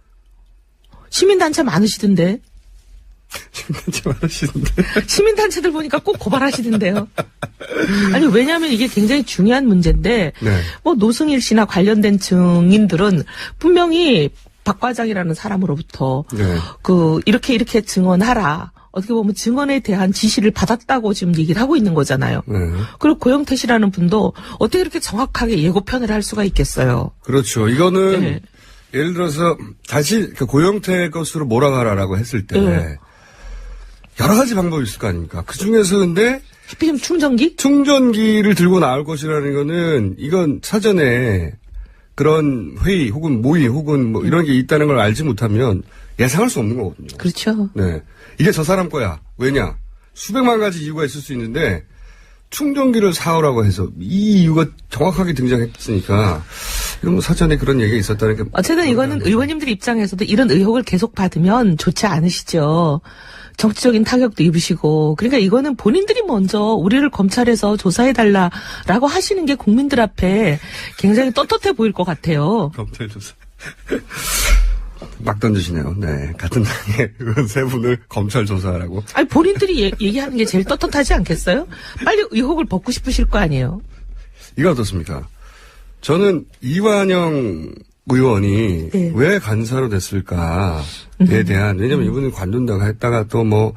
시민단체 많으시던데. 시민단체 많으시는데. 시민단체들 보니까 꼭 고발하시던데요. 아니, 왜냐하면 이게 굉장히 중요한 문제인데, 네. 뭐 노승일 씨나 관련된 증인들은 분명히 박 과장이라는 사람으로부터 네. 이렇게 증언하라. 어떻게 보면 증언에 대한 지시를 받았다고 지금 얘기를 하고 있는 거잖아요. 네. 그리고 고영태 씨라는 분도 어떻게 이렇게 정확하게 예고편을 할 수가 있겠어요. 그렇죠. 이거는 네. 예를 들어서 다시 고영태 것으로 몰아가라라고 했을 때 네. 여러 가지 방법이 있을 거 아닙니까? 그 중에서 근데 하필이면 충전기? 충전기를 들고 나올 것이라는 거는 이건 사전에 그런 회의 혹은 모의 혹은 뭐 이런 게 있다는 걸 알지 못하면 예상할 수 없는 거거든요. 그렇죠. 네. 이게 저 사람 거야. 왜냐? 수백만 가지 이유가 있을 수 있는데 충전기를 사오라고 해서 이 이유가 정확하게 등장했으니까 이건 뭐 사전에 그런 얘기가 있었다는 게 어쨌든 이거는 의원님들 입장에서도 이런 의혹을 계속 받으면 좋지 않으시죠. 정치적인 타격도 입으시고 그러니까 이거는 본인들이 먼저 우리를 검찰에서 조사해달라라고 하시는 게 국민들 앞에 굉장히 떳떳해 보일 것 같아요. 검찰 조사. 막 던지시네요. 네. 같은 당에 의원 세 분을 검찰 조사하라고. 아니, 본인들이 얘기하는 게 제일 떳떳하지 않겠어요? 빨리 의혹을 벗고 싶으실 거 아니에요? 이거 어떻습니까? 저는 이완영 의원이 네. 왜 간사로 됐을까에 대한, 왜냐면 이분은 관둔다고 했다가 또 뭐,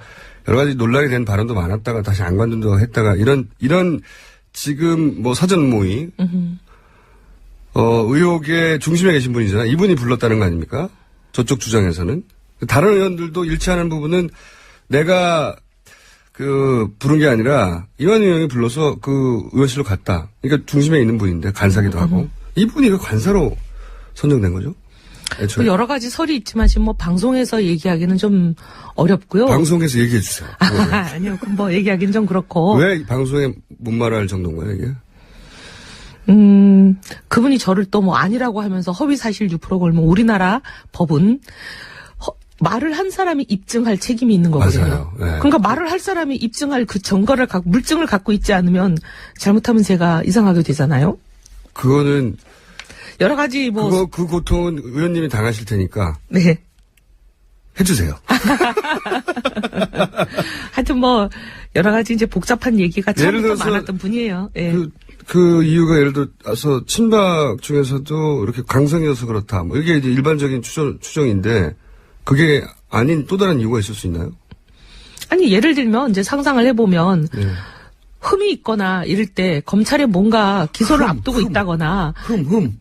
여러 가지 논란이 된 발언도 많았다가 다시 안 관둔다고 했다가 이런 지금 뭐 사전 모의, 의혹의 중심에 계신 분이잖아요. 이분이 불렀다는 거 아닙니까? 저쪽 주장에서는. 다른 의원들도 일치하는 부분은 내가 부른 게 아니라 이완영 의원이 불러서 그 의원실로 갔다. 그러니까 중심에 있는 분인데 간사기도 하고. 이분이 왜 관사로 선정된 거죠? 애초에. 여러 가지 설이 있지만 지금 뭐 방송에서 얘기하기는 좀 어렵고요. 방송에서 얘기해 주세요. 아니요, 그럼 뭐 얘기하기는 좀 그렇고. 왜 방송에 못 말할 정도인 거예요, 이게? 그분이 저를 또 뭐 아니라고 하면서 허위사실 유포로 걸면 우리나라 법은 말을 한 사람이 입증할 책임이 있는 거거든요. 맞아요. 네. 그러니까 말을 할 사람이 입증할 그 증거를 물증을 갖고 있지 않으면 잘못하면 제가 이상하게 되잖아요. 그거는 여러 가지 뭐 그 고통은 의원님이 당하실 테니까 네. 해주세요. 하여튼 뭐 여러 가지 이제 복잡한 얘기가 예를 처음부터 들어서 많았던 분이에요. 예. 그 이유가 예를 들어서 친박 중에서도 이렇게 강성이어서 그렇다. 뭐 이게 이제 일반적인 추정인데 그게 아닌 또 다른 이유가 있을 수 있나요? 아니 예를 들면 이제 상상을 해보면 네. 흠이 있거나 이럴 때 검찰에 뭔가 기소를 앞두고 있다거나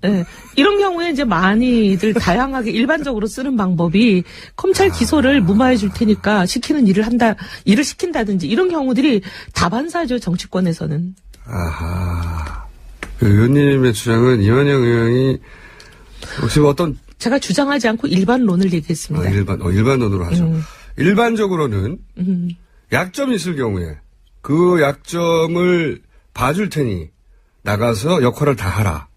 네, 이런 경우에 이제 많이들 다양하게 일반적으로 쓰는 방법이 검찰 기소를 무마해 줄 테니까 시키는 일을 시킨다든지 이런 경우들이 다반사죠 정치권에서는. 아하. 그 의원님의 주장은 이완영 의원이 혹시 어떤 제가 주장하지 않고 일반론을 얘기했습니다. 일반론으로 하죠. 일반적으로는 약점이 있을 경우에 그 약점을 봐줄 테니 나가서 역할을 다 하라.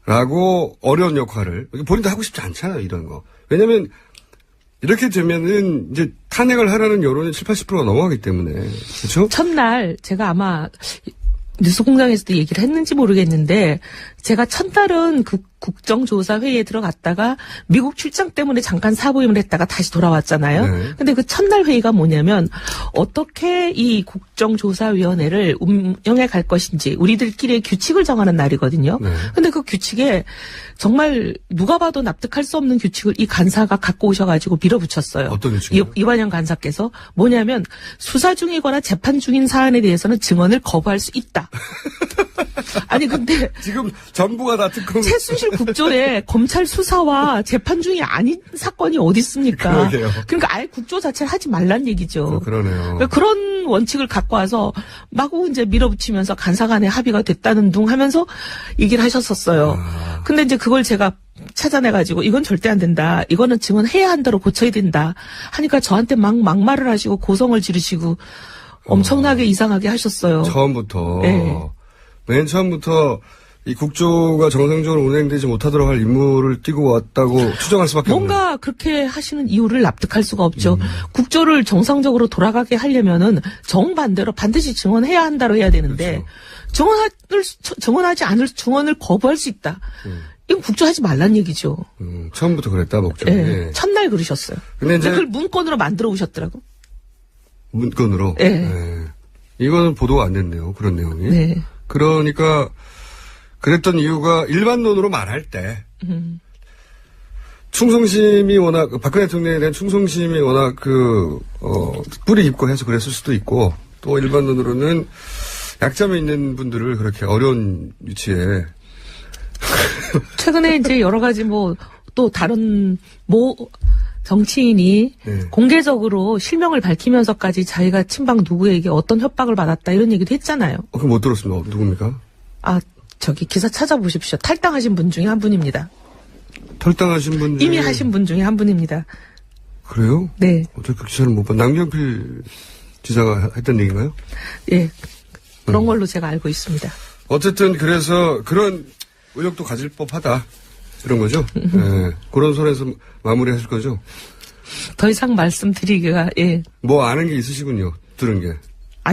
라고 어려운 역할을 본인도 하고 싶지 않잖아요. 이런 거. 왜냐면 이렇게 되면은 이제 탄핵을 하라는 여론이 70-80%가 넘어가기 때문에. 그렇죠? 첫날 제가 아마 뉴스공장에서도 얘기를 했는지 모르겠는데 제가 첫날은 그 국정조사 회의에 들어갔다가 미국 출장 때문에 잠깐 사부임을 했다가 다시 돌아왔잖아요. 네. 근데 그 첫날 회의가 뭐냐면 어떻게 이 국정조사위원회를 운영해 갈 것인지 우리들끼리의 규칙을 정하는 날이거든요. 네. 근데 그 규칙에 정말 누가 봐도 납득할 수 없는 규칙을 이 간사가 갖고 오셔가지고 밀어붙였어요. 어떤 규칙이요? 이완영 간사께서 뭐냐면 수사 중이거나 재판 중인 사안에 대해서는 증언을 거부할 수 있다. 아니 근데 지금 전부가 다 특검. 최순실 국조에 검찰 수사와 재판 중이 아닌 사건이 어디 있습니까? 그러게요. 그러니까 아예 국조 자체를 하지 말란 얘기죠. 그러네요. 그러니까 그런 원칙을 갖고 와서 마구 이제 밀어붙이면서 간사 간의 합의가 됐다는 둥 하면서 얘기를 하셨었어요. 근데 이제 그걸 제가 찾아내가지고 이건 절대 안 된다. 이거는 증언해야 한다로 고쳐야 된다. 하니까 저한테 막말을 하시고 고성을 지르시고 엄청나게 이상하게 하셨어요. 처음부터. 네. 맨 처음부터 이 국조가 정상적으로 운행되지 못하도록 할 임무를 띄고 왔다고 추정할 수밖에 없는. 뭔가 그렇게 하시는 이유를 납득할 수가 없죠. 국조를 정상적으로 돌아가게 하려면은 정반대로 반드시 증언해야 한다로 해야 되는데 증언하지 않을 증언을 거부할 수 있다. 이건 국조하지 말란 얘기죠. 처음부터 그랬다 목적이. 네. 첫날 그러셨어요. 근데 이제 그걸 문건으로 만들어 오셨더라고. 문건으로. 네. 네. 이거는 보도가 안 됐네요. 그런 내용이. 네. 그러니까 그랬던 이유가 일반론으로 말할 때 충성심이 워낙 박근혜 대통령에 대한 충성심이 워낙 뿌리 깊고 해서 그랬을 수도 있고 또 일반론으로는 약점이 있는 분들을 그렇게 어려운 위치에 최근에 이제 여러 가지 또 다른 정치인이 네. 공개적으로 실명을 밝히면서까지 자기가 친박 누구에게 어떤 협박을 받았다 이런 얘기도 했잖아요. 그럼 못 들었습니다. 누굽니까? 기사 찾아보십시오. 탈당하신 분 중에 한 분입니다. 탈당하신 분 중에 이미 하신 분 중에 한 분입니다. 그래요? 네. 어떻게 그 기사를 못 봐? 남경필 지사가 했던 얘기인가요? 예. 그런 걸로 제가 알고 있습니다. 어쨌든 그래서 그런 의혹도 가질 법하다. 이런 거죠? 네. 그런 선에서 마무리하실 거죠? 더 이상 말씀드리기가, 예. 뭐 아는 게 있으시군요. 들은 게.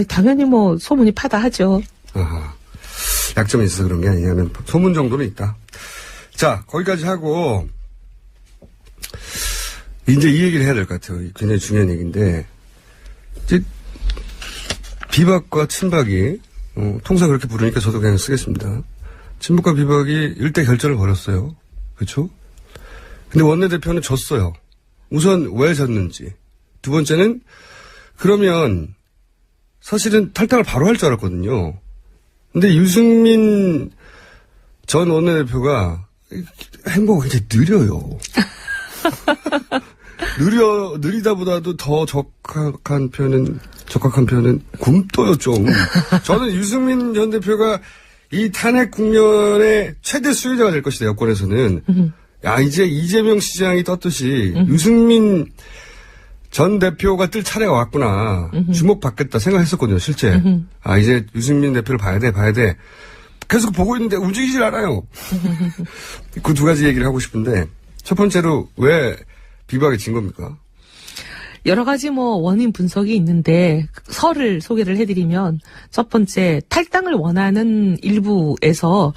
당연히 소문이 파다하죠. 아하. 약점이 있어서 그런 게 아니냐면 소문 정도는 있다. 자, 거기까지 하고 이제 이 얘기를 해야 될 것 같아요. 굉장히 중요한 얘기인데, 이제 비박과 친박이, 통상 그렇게 부르니까 저도 그냥 쓰겠습니다. 친박과 비박이 일대 결전을 벌였어요. 그렇죠? 근데 원내대표는 졌어요. 우선 왜 졌는지. 두 번째는 그러면 사실은 탈당을 바로 할 줄 알았거든요. 근데 유승민 전 원내대표가 행보가 굉장히 느려요. 느리다보다도 더 적확한 표현은 굶떠요, 좀. 저는 유승민 전 대표가 이 탄핵 국면의 최대 수혜자가 될 것이다, 여권에서는. 야, 이제 이재명 시장이 떴듯이 유승민 전 대표가 뜰 차례가 왔구나. 주목받겠다 생각했었거든요, 실제. 아, 이제 유승민 대표를 봐야 돼. 계속 보고 있는데 움직이질 않아요. 그 두 가지 얘기를 하고 싶은데, 첫 번째로 왜 비박이 진 겁니까? 여러 가지 원인 분석이 있는데 설을 소개를 해드리면 첫 번째 탈당을 원하는 일부에서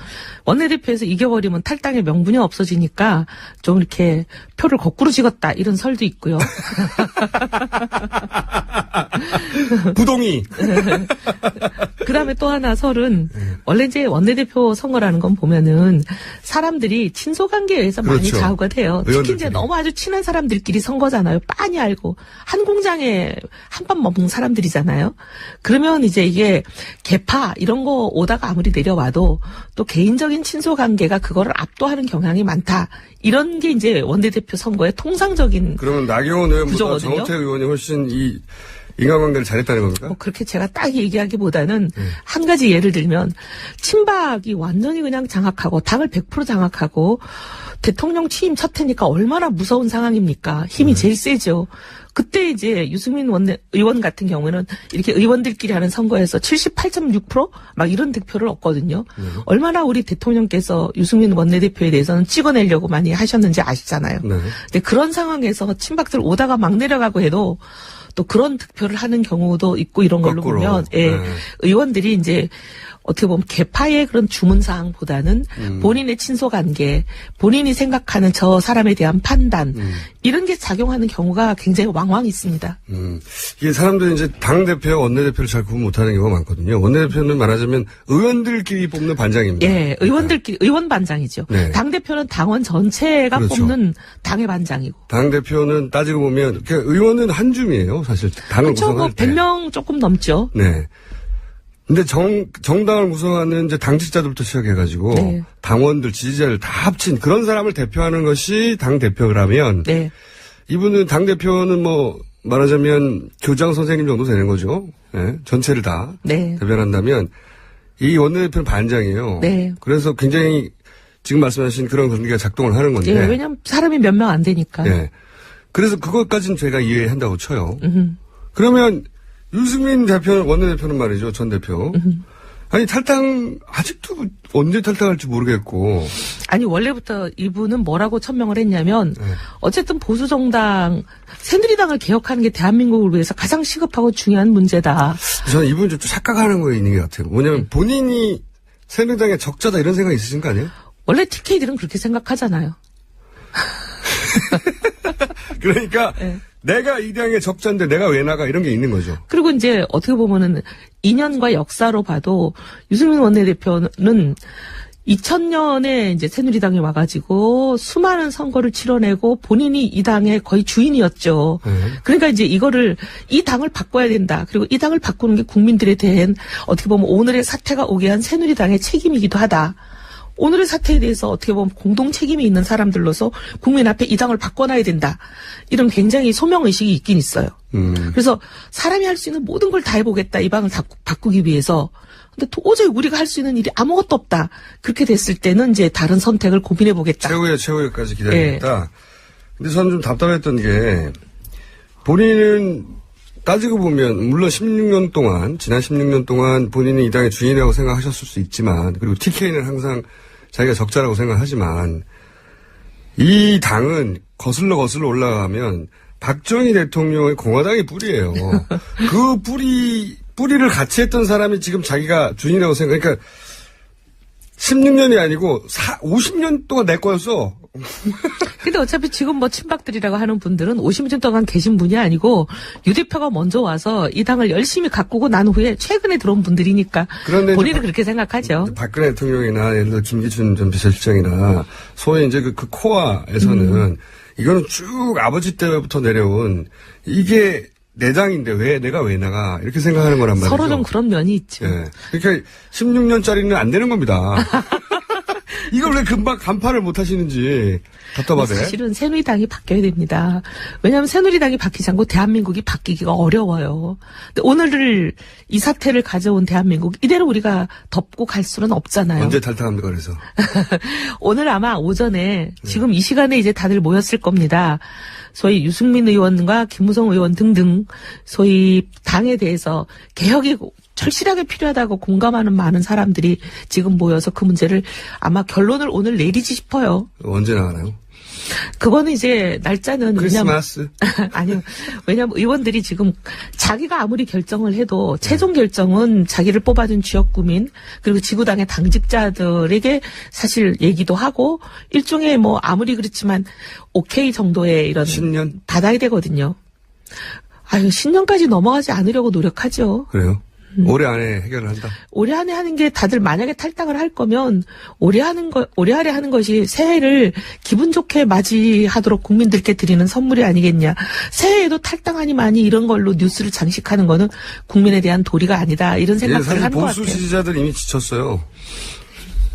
원내대표에서 이겨버리면 탈당의 명분이 없어지니까 좀 이렇게 표를 거꾸로 찍었다 이런 설도 있고요. 부동의. 그다음에 또 하나 설은 원래 이제 원내대표 선거라는 건 보면은 사람들이 친소관계에 의해서 많이 그렇죠. 좌우가 돼요. 특히 이제 의원들끼리. 너무 아주 친한 사람들끼리 선거잖아요. 빤히 알고 한 공장에 한 밥 먹는 사람들이잖아요. 그러면 이제 이게 개파 이런 거 오다가 아무리 내려와도 또 개인적인 친소관계가 그거를 압도하는 경향이 많다. 이런 게 이제 원내대표 선거의 통상적인 그러면 나경원 의원보다 구조거든요. 정호택 의원이 훨씬 이 인간관계를 잘했다는 겁니까? 그렇게 제가 딱 얘기하기보다는 한 가지 예를 들면 친박이 완전히 그냥 장악하고 당을 100% 장악하고 대통령 취임 첫 해니까 얼마나 무서운 상황입니까? 힘이 제일 세죠. 그때 이제 유승민 의원 같은 경우에는 이렇게 의원들끼리 하는 선거에서 78.6% 막 이런 득표를 얻거든요. 얼마나 우리 대통령께서 유승민 원내대표에 대해서는 찍어내려고 많이 하셨는지 아시잖아요. 네. 근데 그런 상황에서 친박들 오다가 막 내려가고 해도 또 그런 득표를 하는 경우도 있고 이런 걸로 거꾸로. 보면 네. 의원들이 이제 어떻게 보면 개파의 그런 주문사항보다는 본인의 친소관계, 본인이 생각하는 저 사람에 대한 판단 이런 게 작용하는 경우가 굉장히 왕왕 있습니다. 이게 사람들이 이제 당대표와 원내대표를 잘 구분 못하는 경우가 많거든요. 원내대표는 말하자면 의원들끼리 뽑는 반장입니다. 예, 의원들끼리 의원 반장이죠. 네. 당 대표는 당원 전체가 그렇죠. 뽑는 당의 반장이고. 당대표는 따지고 보면 의원은 한 줌이에요. 사실 당을 그렇죠. 구성할 때. 100명 조금 넘죠. 네. 근데 정당을 구성하는 이제 당직자들부터 시작해가지고 네. 당원들, 지지자를 다 합친 그런 사람을 대표하는 것이 당대표라면 네. 이분은 당대표는 말하자면 교장 선생님 정도 되는 거죠. 네. 전체를 다 네. 대변한다면 이 원내대표는 반장이에요. 네. 그래서 굉장히 지금 말씀하신 그런 관계가 작동을 하는 건데. 예, 왜냐면 사람이 몇 명 안 되니까. 네. 그래서 그것까지는 제가 이해한다고 쳐요. 그러면 유승민 대표는 원내대표는 말이죠. 전 대표. 아니 탈당 아직도 언제 탈당할지 모르겠고. 아니 원래부터 이분은 뭐라고 천명을 했냐면 어쨌든 보수정당 새누리당을 개혁하는 게 대한민국을 위해서 가장 시급하고 중요한 문제다. 저는 이분 좀 착각하는 거 있는 것 같아요. 뭐냐면 본인이 새누리당의 적자다 이런 생각 있으신 거 아니에요? 원래 TK들은 그렇게 생각하잖아요. 그러니까 네. 내가 이 당의 적자인데 내가 왜 나가 이런 게 있는 거죠. 그리고 이제 어떻게 보면은 인연과 역사로 봐도 유승민 원내대표는 2000년에 이제 새누리당에 와가지고 수많은 선거를 치러내고 본인이 이 당의 거의 주인이었죠. 그러니까 이제 이 당을 바꿔야 된다. 그리고 이 당을 바꾸는 게 국민들에 대한 어떻게 보면 오늘의 사태가 오게 한 새누리당의 책임이기도 하다. 오늘의 사태에 대해서 어떻게 보면 공동 책임이 있는 사람들로서 국민 앞에 이 당을 바꿔놔야 된다. 이런 굉장히 소명의식이 있긴 있어요. 그래서 사람이 할 수 있는 모든 걸 다 해보겠다. 이 방을 바꾸기 위해서. 근데 도저히 우리가 할 수 있는 일이 아무것도 없다. 그렇게 됐을 때는 이제 다른 선택을 고민해보겠다. 최후에까지 기다리겠다. 근데 저는 좀 답답했던 게 본인은 따지고 보면 물론 16년 동안 지난 16년 동안 본인이 이 당의 주인이라고 생각하셨을 수 있지만 그리고 TK는 항상 자기가 적자라고 생각하지만 이 당은 거슬러 올라가면 박정희 대통령의 공화당의 뿌리예요. 그 뿌리를 같이 했던 사람이 지금 자기가 주인이라고 그러니까 16년이 아니고 50년 동안 내 거였어. 근데 어차피 지금 뭐 친박들이라고 하는 분들은 50년 동안 계신 분이 아니고 유 대표가 먼저 와서 이 당을 열심히 가꾸고 난 후에 최근에 들어온 분들이니까 그런데 본인은 그렇게 생각하죠. 박근혜 대통령이나 예를 들어 김기춘 전 비서실장이나 소위 이제 그 코어에서는 이거는 쭉 아버지 때부터 내려온 이게 내장인데 내가 왜 나가 이렇게 생각하는 거란 말이죠. 서로 좀 그런 면이 있죠. 예. 그러니까 16년짜리는 안 되는 겁니다. 이걸 왜 금방 간파를 못 하시는지 답답하대. 사실은 새누리당이 바뀌어야 됩니다. 왜냐하면 새누리당이 바뀌지 않고 대한민국이 바뀌기가 어려워요. 근데 오늘 이 사태를 가져온 대한민국 이대로 우리가 덮고 갈 수는 없잖아요. 언제 탈당합니까 그래서? 오늘 아마 오전에 지금 이 시간에 이제 다들 모였을 겁니다. 소위 유승민 의원과 김무성 의원 등등 소위 당에 대해서 개혁이 절실하게 필요하다고 공감하는 많은 사람들이 지금 모여서 그 문제를 아마 결론을 오늘 내리지 싶어요. 언제 나가나요? 그거는 이제 날짜는 크리스마스? 아니요. 왜냐하면 의원들이 지금 자기가 아무리 결정을 해도 최종 결정은 자기를 뽑아준 지역구민 그리고 지구당의 당직자들에게 사실 얘기도 하고 일종의 뭐 아무리 그렇지만 오케이 정도의 이런 신년? 받아야 되거든요. 아유 신년까지 넘어가지 않으려고 노력하죠. 그래요? 올해 안에 해결을 한다? 올해 안에 하는 게 다들 만약에 탈당을 할 거면 올해 안에 하는 것이 새해를 기분 좋게 맞이하도록 국민들께 드리는 선물이 아니겠냐. 새해에도 탈당하니 많이 이런 걸로 뉴스를 장식하는 거는 국민에 대한 도리가 아니다. 이런 생각을 사실 하는 것 같아요. 보수 지지자들 이미 지쳤어요.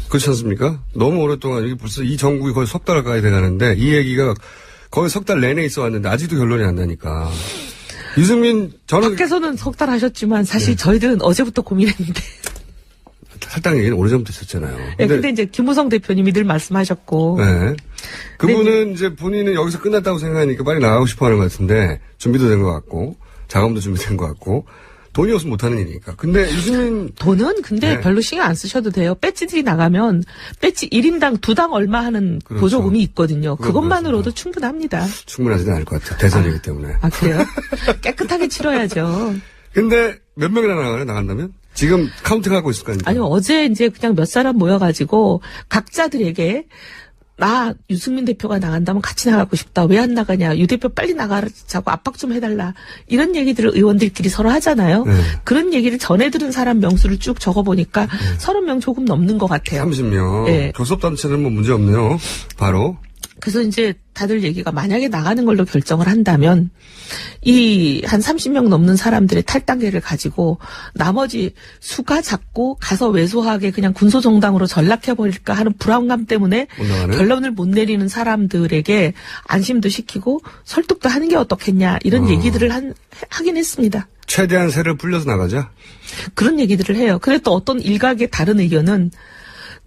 그렇지 않습니까? 너무 오랫동안 여기 벌써 이 정국이 거의 석 달 가까이 돼가는데 이 얘기가 거의 석 달 내내 있어 왔는데 아직도 결론이 안 나니까. 유승민 저는 밖에서는 석 달 하셨지만 사실 저희들은 어제부터 고민했는데. 탈당 얘기는 오래전부터 있었잖아요. 근데 이제 김무성 대표님이 늘 말씀하셨고. 네. 그분은 이제 본인은 여기서 끝났다고 생각하니까 빨리 나가고 싶어 하는 것 같은데 준비도 된 것 같고 자금도 준비된 것 같고 돈이 없으면 못하는 일이니까. 근데 유승민 돈은 근데 네. 별로 신경 안 쓰셔도 돼요. 배지들이 나가면 배지 1인당 2당 얼마 하는 그렇죠. 보조금이 있거든요. 그것만으로도 그렇습니다. 충분합니다. 충분하지는 않을 것 같아요. 대선이기 때문에. 아, 그래요? 깨끗하게 치러야죠. 근데 몇 명이나 나가요? 나간다면? 지금 카운팅하고 있을 거 아닙니까? 아니요, 어제 이제 그냥 몇 사람 모여가지고 각자들에게 나 유승민 대표가 나간다면 같이 나가고 싶다. 왜 안 나가냐. 유 대표 빨리 나가자고 압박 좀 해달라. 이런 얘기들을 의원들끼리 서로 하잖아요. 네. 그런 얘기를 전해 들은 사람 명수를 쭉 적어보니까 30명 조금 넘는 것 같아요. 30명. 네. 교섭단체는 뭐 문제 없네요. 바로. 그래서 이제 다들 얘기가 만약에 나가는 걸로 결정을 한다면 이 한 30명 넘는 사람들의 탈당계를 가지고 나머지 수가 작고 가서 왜소하게 그냥 군소정당으로 전락해버릴까 하는 불안감 때문에 못 나가네? 결론을 못 내리는 사람들에게 안심도 시키고 설득도 하는 게 어떻겠냐 이런 얘기들을 하긴 했습니다. 최대한 세를 불려서 나가자. 그런 얘기들을 해요. 그래 또 어떤 일각의 다른 의견은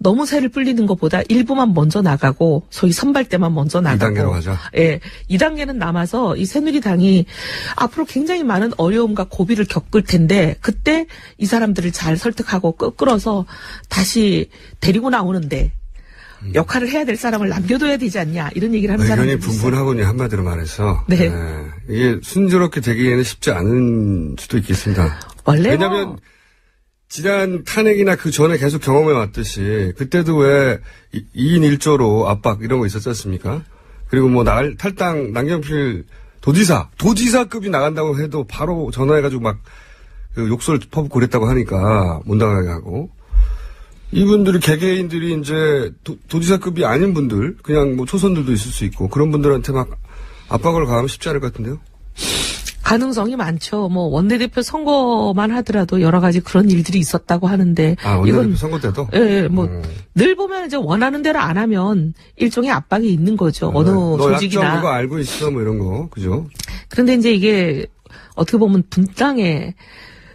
너무 새를 불리는 것보다 일부만 먼저 나가고 소위 선발 때만 먼저 나가고 2단계로 가자. 예, 2단계는 남아서 이 새누리당이 앞으로 굉장히 많은 어려움과 고비를 겪을 텐데 그때 이 사람들을 잘 설득하고 끌어서 다시 데리고 나오는데 역할을 해야 될 사람을 남겨둬야 되지 않냐 이런 얘기를 하는 의견이 사람들이 있어요. 분분하군요. 한마디로 말해서. 네. 이게 순조롭게 되기에는 쉽지 않은 수도 있겠습니다. 원래 왜냐하면 지난 탄핵이나 그 전에 계속 경험해 왔듯이 그때도 왜 2인 1조로 압박 이런 거 있었지 않습니까? 그리고 뭐 탈당 남경필 도지사급이 나간다고 해도 바로 전화해가지고 막 그 욕설 퍼붓고 그랬다고 하니까 못 나가게 하고 이분들이 개개인들이 이제 도지사급이 아닌 분들 그냥 뭐 초선들도 있을 수 있고 그런 분들한테 막 압박을 가하면 쉽지 않을 것 같은데요? 가능성이 많죠. 뭐 원내대표 선거만 하더라도 여러 가지 그런 일들이 있었다고 하는데 원내대표 선거 때도? 예, 뭐 늘 보면 이제 원하는 대로 안 하면 일종의 압박이 있는 거죠. 어느 너 조직이나. 약점 그거 알고 있어 뭐 이런 거 그죠? 그런데 이제 이게 어떻게 보면 분당의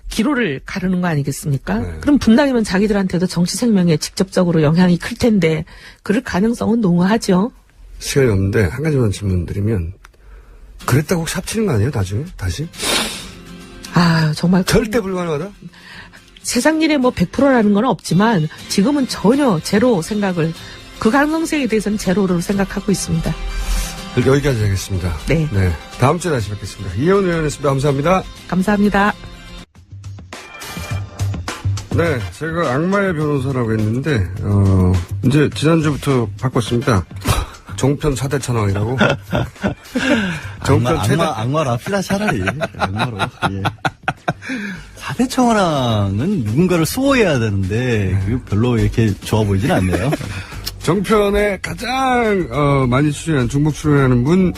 기로를 가르는 거 아니겠습니까? 네. 그럼 분당이면 자기들한테도 정치 생명에 직접적으로 영향이 클 텐데 그럴 가능성은 농후하죠. 시간이 없는데 한 가지만 질문 드리면 그랬다고 혹시 합치는 거 아니에요? 나중에? 다시? 아, 정말. 절대 불가능하다? 세상 일에 뭐 100%라는 건 없지만 지금은 전혀 제로 생각을 그 가능성에 대해서는 제로로 생각하고 있습니다. 여기까지 하겠습니다. 네. 다음 주에 다시 뵙겠습니다. 이혜원 의원이었습니다. 감사합니다. 감사합니다. 네, 제가 악마의 변호사라고 했는데 이제 지난주부터 바꿨습니다. 종편 4대 천왕이라고? 종편 최다. 악마로 합시다, 차라리. 악마로. 예. 4대 천왕은 누군가를 수호해야 되는데, 그게 별로 이렇게 좋아 보이진 않네요. 정편에 가장, 많이 출연한, 중복 출연하는 분,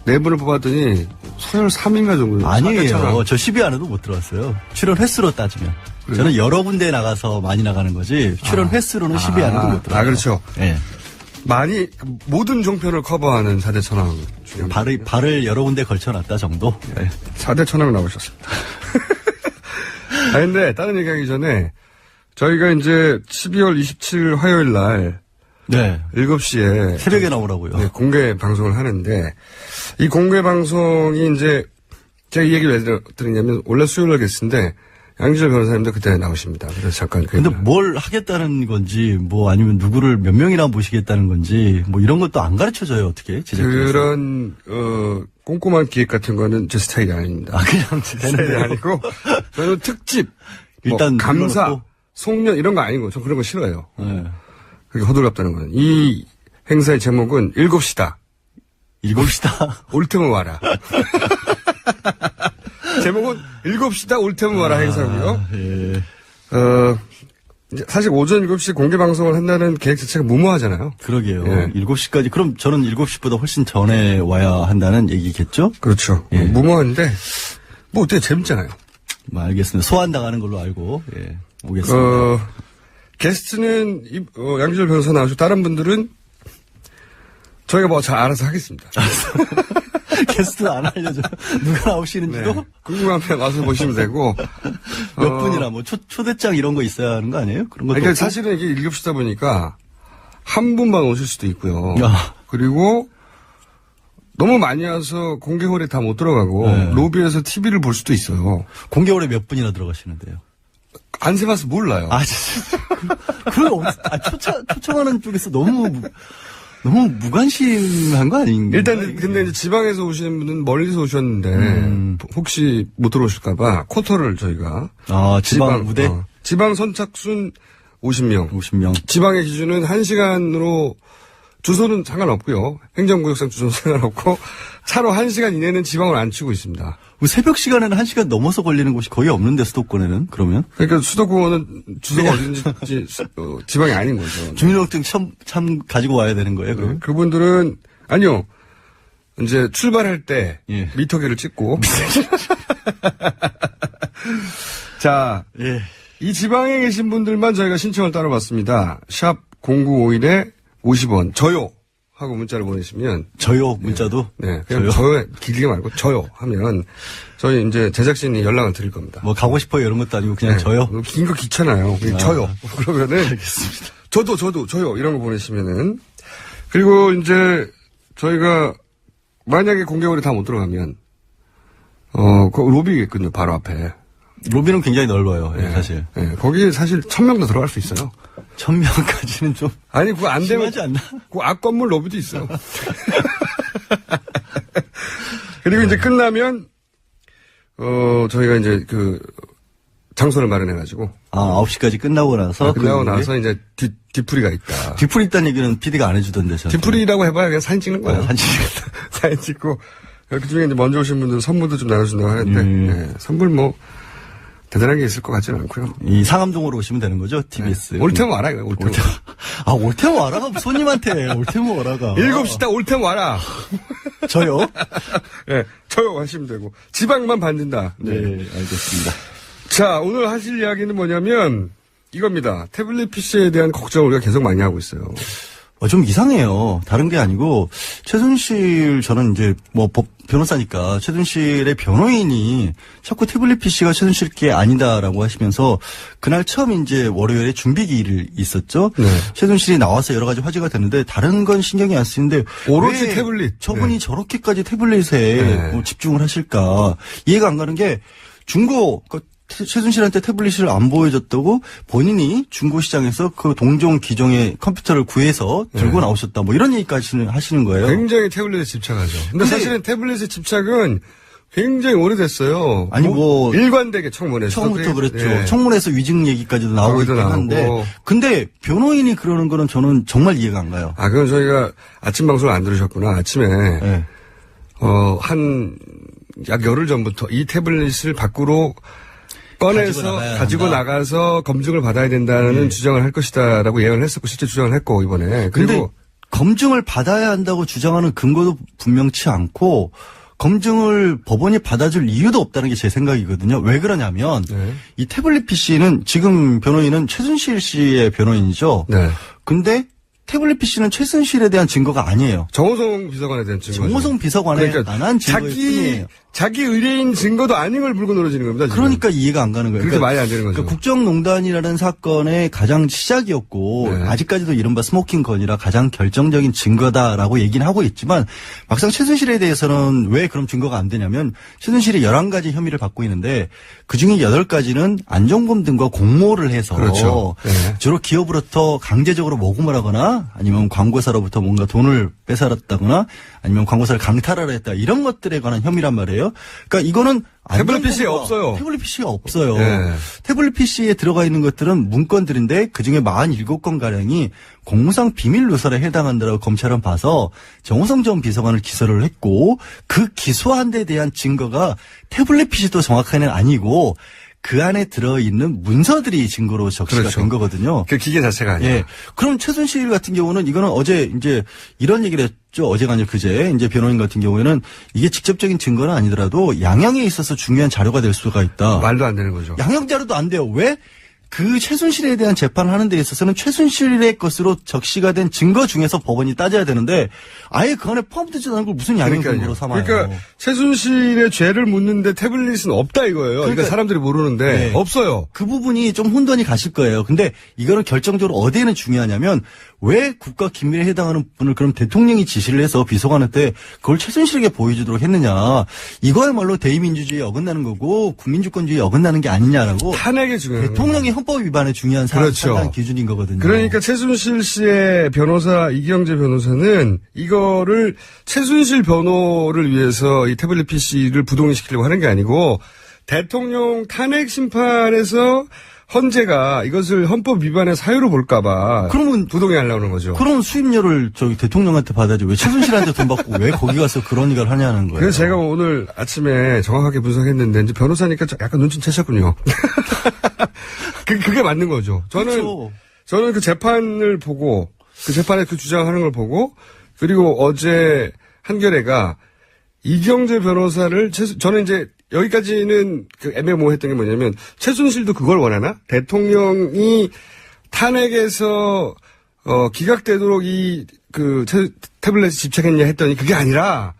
4분을 뽑았더니, 서열 3인가 정도. 아니에요. 저 10위 안에도 못 들어왔어요. 출연 횟수로 따지면. 그래요? 저는 여러 군데 나가서 많이 나가는 거지, 출연 횟수로는 10위 안에도 못 들어와요. 그렇죠. 예. 많이, 모든 종편을 커버하는 4대 천왕 중에. 발을 여러 군데 걸쳐놨다 정도? 예. 4대 천왕 나오셨습니다. 근데, 다른 얘기하기 전에, 저희가 이제 12월 27일 화요일 날, 네. 7시에. 새벽에 나오라고요. 네, 공개 방송을 하는데, 이 공개 방송이 이제, 제가 이 얘기를 왜 드리냐면, 원래 수요일 날 게스트인데, 양지열 변호사님도 그때 나오십니다. 그래서 잠깐. 근데 뭘 하겠다는 건지, 뭐 아니면 누구를 몇 명이나 모시겠다는 건지, 뭐 이런 것도 안 가르쳐줘요, 어떻게? 제작진에서. 그런, 꼼꼼한 기획 같은 거는 제 스타일이 아닙니다. 그냥 스타일이 아니고, 저는 특집, 일단 뭐 감사, 눌러놓고. 송년 이런 거 아니고, 저 그런 거 싫어요. 네. 그게 호들갑다는 거는. 이 행사의 제목은 7시다. 7시다. 올 테면 와라. 제목은 7시다 올 테면 와라 행사고요. 예. 이제 사실 오전 7시 공개 방송을 한다는 계획 자체가 무모하잖아요. 그러게요. 예. 7시까지. 그럼 저는 7시보다 훨씬 전에 와야 한다는 얘기겠죠? 그렇죠. 예. 무모한데, 뭐 어때 재밌잖아요. 뭐 알겠습니다. 소환당하는 걸로 알고, 예. 오겠습니다. 게스트는, 양지열 변호사 나오시고, 다른 분들은 저희가 뭐 잘 알아서 하겠습니다. 게스트 안 알려줘. 누가 나오시는지도? 네. 궁금하면 와서 보시면 되고. 몇 분이나 뭐 초대장 이런 거 있어야 하는 거 아니에요? 그런 것도. 그러니까 없고? 사실은 이게 7시다 보니까 한 분만 오실 수도 있고요. 야. 그리고 너무 많이 와서 공개홀에 다 못 들어가고 네. 로비에서 TV를 볼 수도 있어요. 공개월에 몇 분이나 들어가시는데요? 안 세봐서 몰라요. 초청하는 쪽에서 너무 무관심한 거 아닌가요? 일단 근데 이제 지방에서 오시는 분은 멀리서 오셨는데 혹시 못 들어오실까봐 쿼터를 저희가 지방 무대? 지방 선착순 50명. 50명. 지방의 기준은 1시간으로 주소는 상관없고요. 행정구역상 주소는 상관없고 차로 1시간 이내는 지방을 안 치고 있습니다. 새벽 시간에는 1시간 넘어서 걸리는 곳이 거의 없는데 수도권에는 그러면? 그러니까 수도권은 주소가 어딘지 지방이 아닌 거죠. 주민등록증 참 가지고 와야 되는 거예요, 그러면? 그분들은 아니요. 이제 출발할 때 예. 미터기를 찍고 자, 예. 이 지방에 계신 분들만 저희가 신청을 따로 받습니다. 샵 0951에 50원 저요 하고 문자를 보내시면 저요 문자도? 네, 그냥 저요 길게 말고 저요 하면 저희 이제 제작진이 연락을 드릴 겁니다. 뭐 가고 싶어요 이런 것도 아니고 그냥 저요? 긴 거 귀찮아요. 그냥 저요. 그러면은 알겠습니다. 저도 저요 이런 거 보내시면은 그리고 이제 저희가 만약에 공개월에 다 못 들어가면 그 로비겠군요. 바로 앞에. 로비는 굉장히 넓어요. 예, 사실. 예, 거기 사실 1000명도 들어갈 수 있어요. 1000명까지는 좀. 아니, 그거 안 되면. 심하지 않나? 그 앞건물 로비도 있어요. 그리고 이제 끝나면, 저희가 이제 장소를 마련해가지고. 9시까지 끝나고 나서. 끝나고 나서 이제 뒤풀이가 있다. 뒤풀이 있다는 얘기는 PD가 안 해주던데. 뒤풀이라고 해봐야 그냥 사진 찍는 거예요. 사진 찍고. 그 중에 이제 먼저 오신 분들은 선물도 좀 나눠준다고 하는데, 네, 선물 뭐, 대단한 게 있을 것 같지는 않고요. 이 상암동으로 오시면 되는 거죠? TBS. 네. 올 테면 와라, 이거. 올 테면 와라가 손님한테 올 테면 와라가. 7시 딱 올 테면 와라. 저요? 네, 저요 하시면 되고. 지방만 받는다. 네, 알겠습니다. 자, 오늘 하실 이야기는 뭐냐면, 이겁니다. 태블릿 PC에 대한 걱정을 우리가 계속 많이 하고 있어요. 좀 이상해요. 다른 게 아니고, 최순실, 저는 이제, 변호사니까, 최순실의 변호인이 자꾸 태블릿 PC가 최순실 게 아니다라고 하시면서, 그날 처음 이제 월요일에 준비기일이 있었죠. 네. 최순실이 나와서 여러 가지 화제가 됐는데, 다른 건 신경이 안 쓰이는데, 오로지 태블릿. 저분이 네. 저렇게까지 태블릿에 집중을 하실까. 이해가 안 가는 게, 최순실한테 태블릿을 안 보여줬다고 본인이 중고시장에서 그 동종 기종의 컴퓨터를 구해서 들고 나오셨다. 뭐 이런 얘기까지 하시는 거예요. 굉장히 태블릿에 집착하죠. 근데 사실은 태블릿의 집착은 굉장히 오래됐어요. 아니, 뭐 일관되게 청문회에서. 처음부터 그랬죠. 네. 청문회에서 위증 얘기까지도 나오고 있긴 거기도 한데. 나오고. 근데 변호인이 그러는 거는 저는 정말 이해가 안 가요. 그건 저희가 아침 방송을 안 들으셨구나. 아침에. 네. 약 열흘 전부터 이 태블릿을 밖으로 꺼내서 가지고 나가서 검증을 받아야 된다는 주장을 할 것이다라고 예언을 했었고 실제 주장을 했고 이번에. 근데 그리고 검증을 받아야 한다고 주장하는 근거도 분명치 않고 검증을 법원이 받아줄 이유도 없다는 게 제 생각이거든요. 왜 그러냐면 이 태블릿 PC는 지금 변호인은 최순실 씨의 변호인이죠. 네. 근데 태블릿 PC는 최순실에 대한 증거가 아니에요. 정호성 비서관에 대한 증거. 정호성 비서관에 그러니까 관한 증거일 뿐이에요. 자기 의뢰인 증거도 아닌 걸 물고 늘어지는 겁니다. 지금. 그러니까 이해가 안 가는 거예요. 그렇게 말이 안 되는 거죠. 그러니까 국정농단이라는 사건의 가장 시작이었고 네. 아직까지도 이른바 스모킹 건이라 가장 결정적인 증거다라고 얘기는 하고 있지만 막상 최순실에 대해서는 왜 그럼 증거가 안 되냐면 최순실이 11가지 혐의를 받고 있는데 그중에 8가지는 안종범 등과 공모를 해서 그렇죠. 네. 주로 기업으로부터 강제적으로 모금을 하거나 아니면 광고사로부터 뭔가 돈을 뺏어갔다거나 아니면 광고사를 강탈을 했다 이런 것들에 관한 혐의란 말이에요. 그러니까 이거는 태블릿 PC에 없어요. 태블릿 PC가 없어요. 네. 태블릿 PC에 들어가 있는 것들은 문건들인데 그중에 47건가량이 공무상 비밀 누설에 해당한다고 검찰은 봐서 정호성 전 비서관을 기소를 했고 그 기소한 데 대한 증거가 태블릿 PC도 정확하게는 아니고 그 안에 들어있는 문서들이 증거로 적시가 그렇죠. 된 거거든요. 그 기계 자체가 아니에요. 예. 그럼 최순실 같은 경우는 이거는 어제 이제 이런 얘기를 했죠. 어제가 아니라 그제 이제 변호인 같은 경우에는 이게 직접적인 증거는 아니더라도 양형에 있어서 중요한 자료가 될 수가 있다. 말도 안 되는 거죠. 양형 자료도 안 돼요. 왜? 그 최순실에 대한 재판을 하는 데 있어서는 최순실의 것으로 적시가 된 증거 중에서 법원이 따져야 되는데 아예 그 안에 포함되지 않은 걸 무슨 양형 증거로 삼아요. 그러니까 최순실의 죄를 묻는데 태블릿은 없다 이거예요. 그러니까 사람들이 모르는데 네. 없어요. 그 부분이 좀 혼돈이 가실 거예요. 근데 이거는 결정적으로 어디에는 중요하냐면 왜 국가 기밀에 해당하는 부분을 그럼 대통령이 지시를 해서 비서관한테 그걸 최순실에게 보여주도록 했느냐. 이거야말로 대의민주주의에 어긋나는 거고 국민주권주의에 어긋나는 게 아니냐라고. 탄핵에 중요한 대통령이 헌법 위반에 중요한 그렇죠. 판단 기준인 거거든요. 그러니까 최순실 씨의 변호사 이경재 변호사는 이거를 최순실 변호를 위해서 이 태블릿 PC를 부동의시키려고 하는 게 아니고 대통령 탄핵 심판에서 헌재가 이것을 헌법 위반의 사유로 볼까봐 그러면 부동의하려는 거죠. 그럼 수임료를 저기 대통령한테 받아야지 왜 최순실한테 돈 받고 왜 거기 가서 그런 일을 하냐는 거예요. 그래서 제가 오늘 아침에 정확하게 분석했는데 이제 변호사니까 약간 눈치 채셨군요. 그게 맞는 거죠. 그렇죠. 저는 그 재판을 보고 그 재판에 그 주장하는 걸 보고 그리고 어제 한겨레가 이경재 변호사를 저는 이제 여기까지는 그 애매모호했던 게 뭐냐면 최순실도 그걸 원하나? 대통령이 탄핵에서 기각되도록 태블릿에 집착했냐 했더니 그게 아니라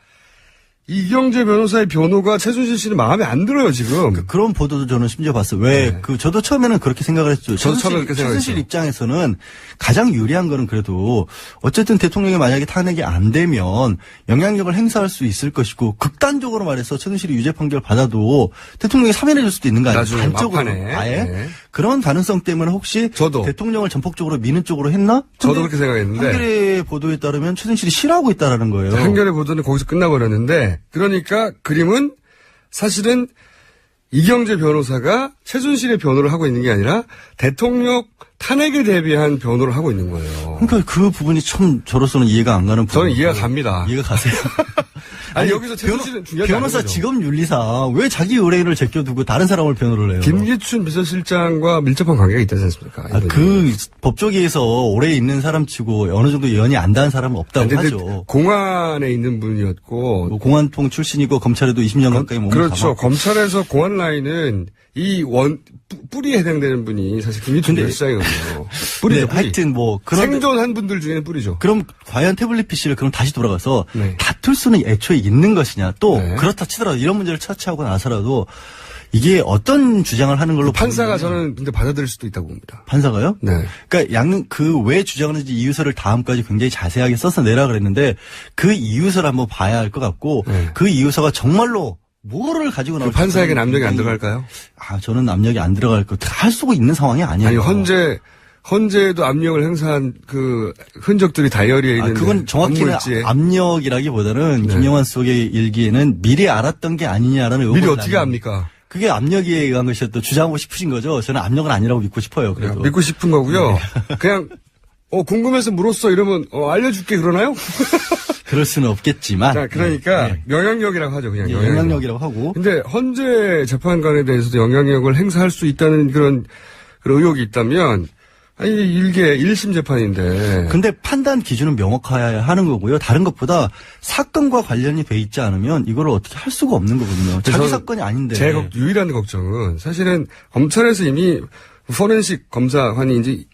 이경재 변호사의 변호가 최순실 씨는 마음에 안 들어요 지금. 그런 보도도 저는 심지어 봤어요. 왜? 네. 저도 처음에는 그렇게 생각을 했죠. 저도 처음에 그렇게 생각했어요. 최순실 입장에서는 가장 유리한 거는 그래도 어쨌든 대통령이 만약에 탄핵이 안 되면 영향력을 행사할 수 있을 것이고 극단적으로 말해서 최순실이 유죄 판결 받아도 대통령이 사면해 줄 수도 있는 거 아니에요? 나중에 단적으로 막판에. 아예 네. 그런 가능성 때문에 혹시 저도. 대통령을 전폭적으로 미는 쪽으로 했나? 저도 근데 그렇게 생각했는데. 한겨레 보도에 따르면 최순실이 싫어하고 있다라는 거예요. 한겨레 보도는 거기서 끝나버렸는데 그러니까 그림은 사실은 이경재 변호사가 최순실의 변호를 하고 있는 게 아니라 대통령 탄핵에 대비한 변호를 하고 있는 거예요. 그러니까 그 부분이 참 저로서는 이해가 안 가는 부분. 저는 이해가 갑니다. 이해가 가세요? 아니, 여기서 최순실은 중요하지 않은 변호사 거죠. 직업 윤리상 왜 자기 의뢰인을 제껴두고 다른 사람을 변호를 해요? 김기춘 비서실장과 밀접한 관계가 있다지 않습니까? 그 법조계에서 오래 있는 사람치고 어느 정도 연이 안 닿은 사람은 없다고 하죠. 공안에 있는 분이었고 뭐 공안통 출신이고 검찰에도 20년 가까이 몸을 그렇죠. 담았고. 검찰에서 공안 라인은 뿌리에 해당되는 분이 사실 김기춘 비서실장이거든요. 뿌리죠. 뿌리. 하여튼 뭐 그런 생존한 분들 중에는 뿌리죠. 그럼 과연 태블릿 PC를 그럼 다시 돌아가서 네. 다툴 수는 애초에 있는 것이냐 또 네. 그렇다 치더라도 이런 문제를 처치하고 나서라도 이게 어떤 주장을 하는 걸로 판사가 보면 저는 근데 받아들일 수도 있다고 봅니다. 판사가요? 네. 그러니까 왜 주장하는지 이유서를 다음까지 굉장히 자세하게 써서 내라 그랬는데 그 이유서를 한번 봐야 할 것 같고 네. 그 이유서가 정말로 뭐를 가지고 그 나올지 판사에게 압력이 안 들어갈까요? 저는 압력이 안 들어갈 거 할 수가 있는 상황이 아니에요. 아니 헌재에도 압력을 행사한 그 흔적들이 다이어리에 있는데. 그건 정확히는 업무일지에. 압력이라기보다는 네. 김영환 수석의 일기에는 미리 알았던 게 아니냐라는 의혹을 미리 어떻게 나는- 압니까? 그게 압력에 의한 것이었다 주장하고 싶으신 거죠. 저는 압력은 아니라고 믿고 싶어요. 그래도. 믿고 싶은 거고요. 네. 그냥 궁금해서 물었어 이러면 알려줄게 그러나요? 그럴 수는 없겠지만. 자, 그러니까 네. 영향력이라고 하죠. 그냥 예, 영향력. 영향력이라고 하고. 근데 헌재 재판관에 대해서도 영향력을 행사할 수 있다는 그런 의혹이 있다면 아니 일개 1심 재판인데. 근데 판단 기준은 명확해야 하는 거고요. 다른 것보다 사건과 관련이 돼 있지 않으면 이걸 어떻게 할 수가 없는 거거든요. 자기 저는 사건이 아닌데. 제 유일한 걱정은 사실은 검찰에서 이미 포렌식 검사관이 이제